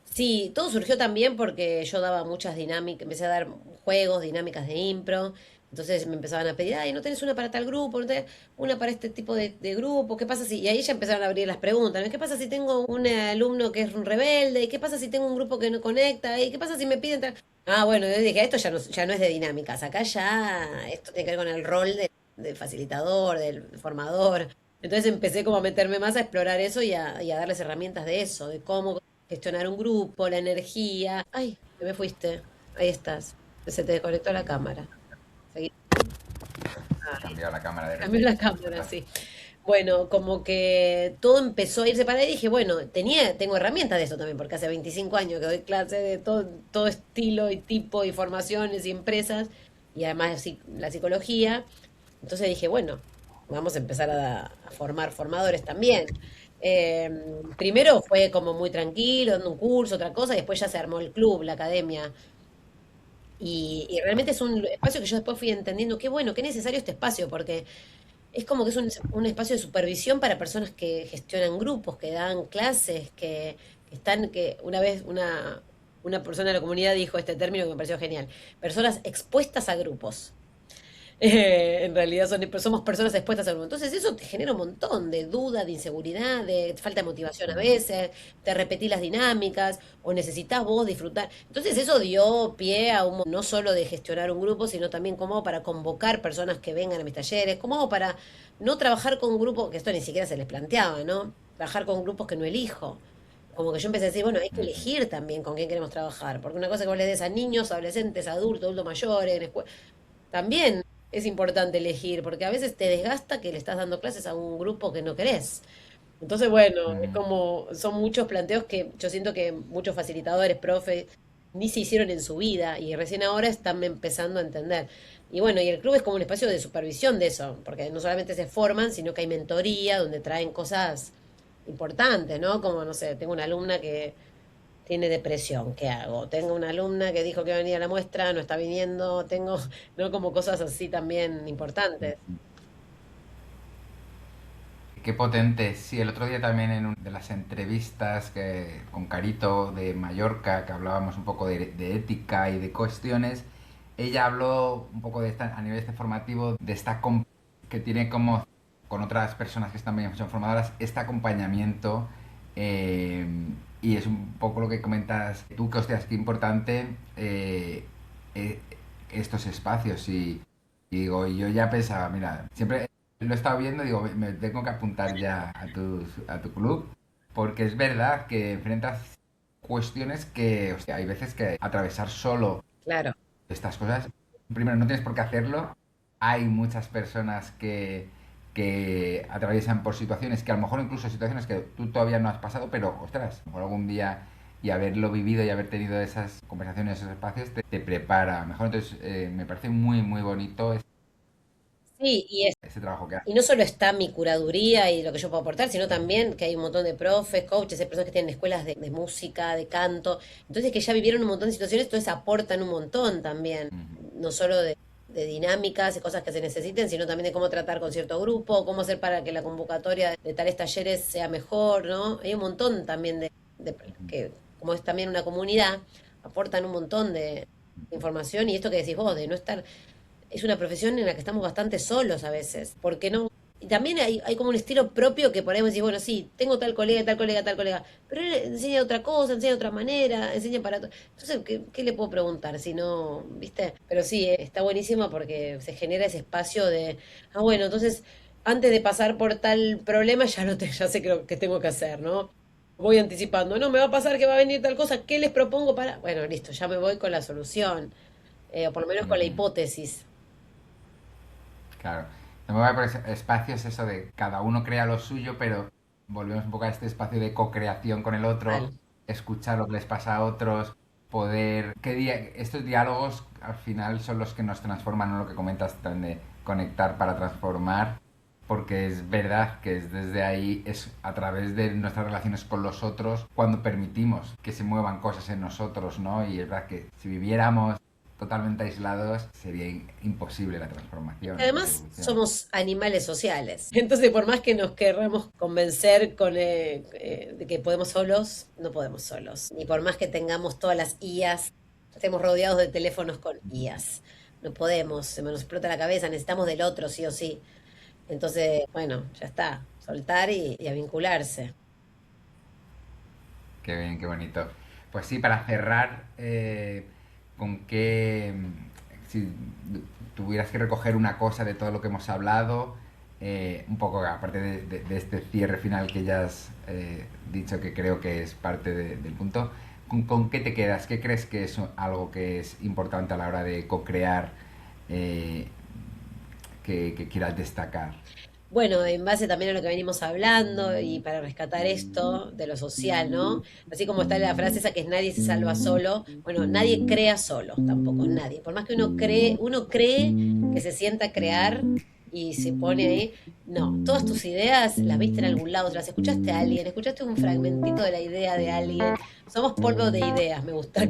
Sí, todo surgió también porque yo daba muchas dinámicas, empecé a dar juegos, dinámicas de impro, entonces me empezaban a pedir, ay, ¿no tenés una para tal grupo? ¿No tenés una para este tipo de grupo? ¿Qué pasa si...? Y ahí ya empezaron a abrir las preguntas, ¿no? ¿Qué pasa si tengo un alumno que es un rebelde? ¿Y qué pasa si tengo un grupo que no conecta? ¿Y qué pasa si me piden tal? Ah, bueno, yo dije, esto ya no es de dinámicas, acá ya esto tiene que ver con el rol del facilitador, del formador. Entonces empecé como a meterme más a explorar eso y a darles herramientas de eso, de cómo gestionar un grupo, la energía. Ay, te me fuiste. Ahí estás. Se te desconectó la cámara. Seguí. Se ha Ay, cambiado la cámara se de cambió la repente. cámara, sí. Bueno, como que todo empezó a irse para ahí y dije, bueno, tengo herramientas de eso también, porque hace 25 años que doy clase de todo estilo y tipo y formaciones y empresas, y además la psicología. Entonces dije, bueno, vamos a empezar a formar formadores también. Eh, Primero fue como muy tranquilo, dando un curso, otra cosa, y después ya se armó el club, la academia. Y realmente es un espacio que yo después fui entendiendo, qué bueno, qué necesario este espacio, porque es como que es un espacio de supervisión para personas que gestionan grupos, que dan clases, que una vez una persona de la comunidad dijo este término que me pareció genial, personas expuestas a grupos. En realidad somos personas expuestas al mundo. Entonces eso te genera un montón de duda, de inseguridad, de falta de motivación a veces, te repetís las dinámicas o necesitas vos disfrutar. Entonces eso dio pie a no solo de gestionar un grupo, sino también como para convocar personas que vengan a mis talleres, como para no trabajar con grupos, que esto ni siquiera se les planteaba, ¿no? Trabajar con grupos que no elijo. Como que yo empecé a decir, bueno, hay que elegir también con quién queremos trabajar, porque una cosa que vos le des a niños, adolescentes, adultos mayores, en también es importante elegir, porque a veces te desgasta que le estás dando clases a un grupo que no querés. Entonces, bueno, es Mm. como, son muchos planteos que yo siento que muchos facilitadores, profes, ni se hicieron en su vida y recién ahora están empezando a entender. Y bueno, y el club es como un espacio de supervisión de eso, porque no solamente se forman, sino que hay mentoría donde traen cosas importantes, ¿no? Como, no sé, tengo una alumna que tiene depresión, ¿qué hago? Tengo una alumna que dijo que iba a venir a la muestra, no está viniendo, tengo, ¿no? Como cosas así también importantes. Qué potente. Sí, el otro día también en una de las entrevistas con Carito de Mallorca, que hablábamos un poco de ética y de cuestiones, ella habló un poco a nivel formativo de que tiene como con otras personas que también son formadoras, este acompañamiento. eh, y es un poco lo que comentas tú, que hostias, qué importante eh, estos espacios. Y digo, y yo ya pensaba, mira, siempre lo he estado viendo, digo, me tengo que apuntar ya a tu club, porque es verdad que enfrentas cuestiones que, hostia, hay veces que atravesar solo Claro. estas cosas, primero no tienes por qué hacerlo, hay muchas personas que atraviesan por situaciones que a lo mejor incluso situaciones que tú todavía no has pasado, pero ostras, a lo mejor algún día y haberlo vivido y haber tenido esas conversaciones, esos espacios, te prepara mejor. Entonces, me parece muy, muy bonito Sí, ese trabajo que y haces. no solo está mi curaduría y lo que yo puedo aportar, sino también que hay un montón de profes, coaches, hay personas que tienen escuelas de música, de canto, entonces que ya vivieron un montón de situaciones, entonces aportan un montón también, no solo de dinámicas y cosas que se necesiten, sino también de cómo tratar con cierto grupo, cómo hacer para que la convocatoria de tales talleres sea mejor, ¿no? Hay un montón también que, como es también una comunidad, aportan un montón de información y esto que decís vos, de no estar es una profesión en la que estamos bastante solos a veces. ¿Por qué no? Y también hay como un estilo propio que por ahí vos decís, bueno, sí, tengo tal colega, tal colega, tal colega, pero él enseña de otra cosa, enseña de otra manera, enseña para... Entonces, ¿qué le puedo preguntar si no, viste? Pero sí, está buenísimo porque se genera ese espacio de, ah, bueno, entonces, antes de pasar por tal problema, ya sé que tengo que hacer, ¿no? Voy anticipando, no, me va a pasar que va a venir tal cosa, ¿qué les propongo para...? Bueno, listo, ya me voy con la solución, o por lo menos con la hipótesis. Claro. No me voy a por espacios eso de cada uno crea lo suyo, pero volvemos un poco a este espacio de co-creación con el otro, Tal. escuchar lo que les pasa a otros, poder... estos diálogos al final son los que nos transforman, ¿no? Lo que comentas también de conectar para transformar. porque es verdad que es desde ahí, es a través de nuestras relaciones con los otros, cuando permitimos que se muevan cosas en nosotros, ¿no? Y es verdad que si viviéramos totalmente aislados sería imposible la transformación, la Además, evolución. somos animales sociales. Entonces, por más que nos querramos convencer de que podemos solos, no podemos solos. Ni por más que tengamos todas las IAs, estemos rodeados de teléfonos con IAs. No podemos, se nos explota la cabeza, necesitamos del otro, sí o sí. Entonces, bueno, ya está, soltar y a vincularse. Qué bien, qué bonito. Pues sí, para cerrar, ¿con qué, si tuvieras que recoger una cosa de todo lo que hemos hablado, un poco aparte de este cierre final que ya has dicho que creo que es parte del punto, ¿con qué te quedas? ¿Qué crees que es algo que es importante a la hora de co-crear eh, que quieras destacar? Bueno, en base también a lo que venimos hablando y para rescatar esto de lo social, ¿no? Así como está la frase esa que es nadie se salva solo, bueno, nadie crea solo, tampoco nadie. Por más que uno cree que se sienta a crear y se pone ahí, no, todas tus ideas las viste en algún lado, las escuchaste a alguien, escuchaste un fragmentito de la idea de alguien. Somos polvo de ideas, me gusta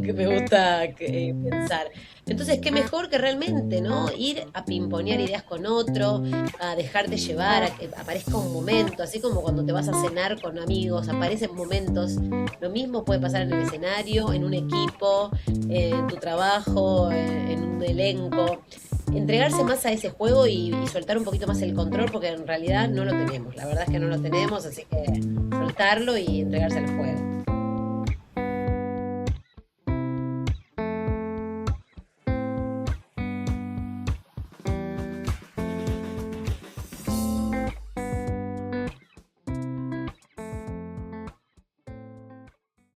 pensar. Entonces, qué mejor que realmente, ¿no? Ir a pimponear ideas con otro, a dejarte llevar, a que aparezca un momento, así como cuando te vas a cenar con amigos, aparecen momentos. Lo mismo puede pasar en el escenario, en un equipo, en tu trabajo, en un elenco. Entregarse más a ese juego y soltar un poquito más el control, porque en realidad no lo tenemos. La verdad es que no lo tenemos, así que soltarlo y entregarse al juego.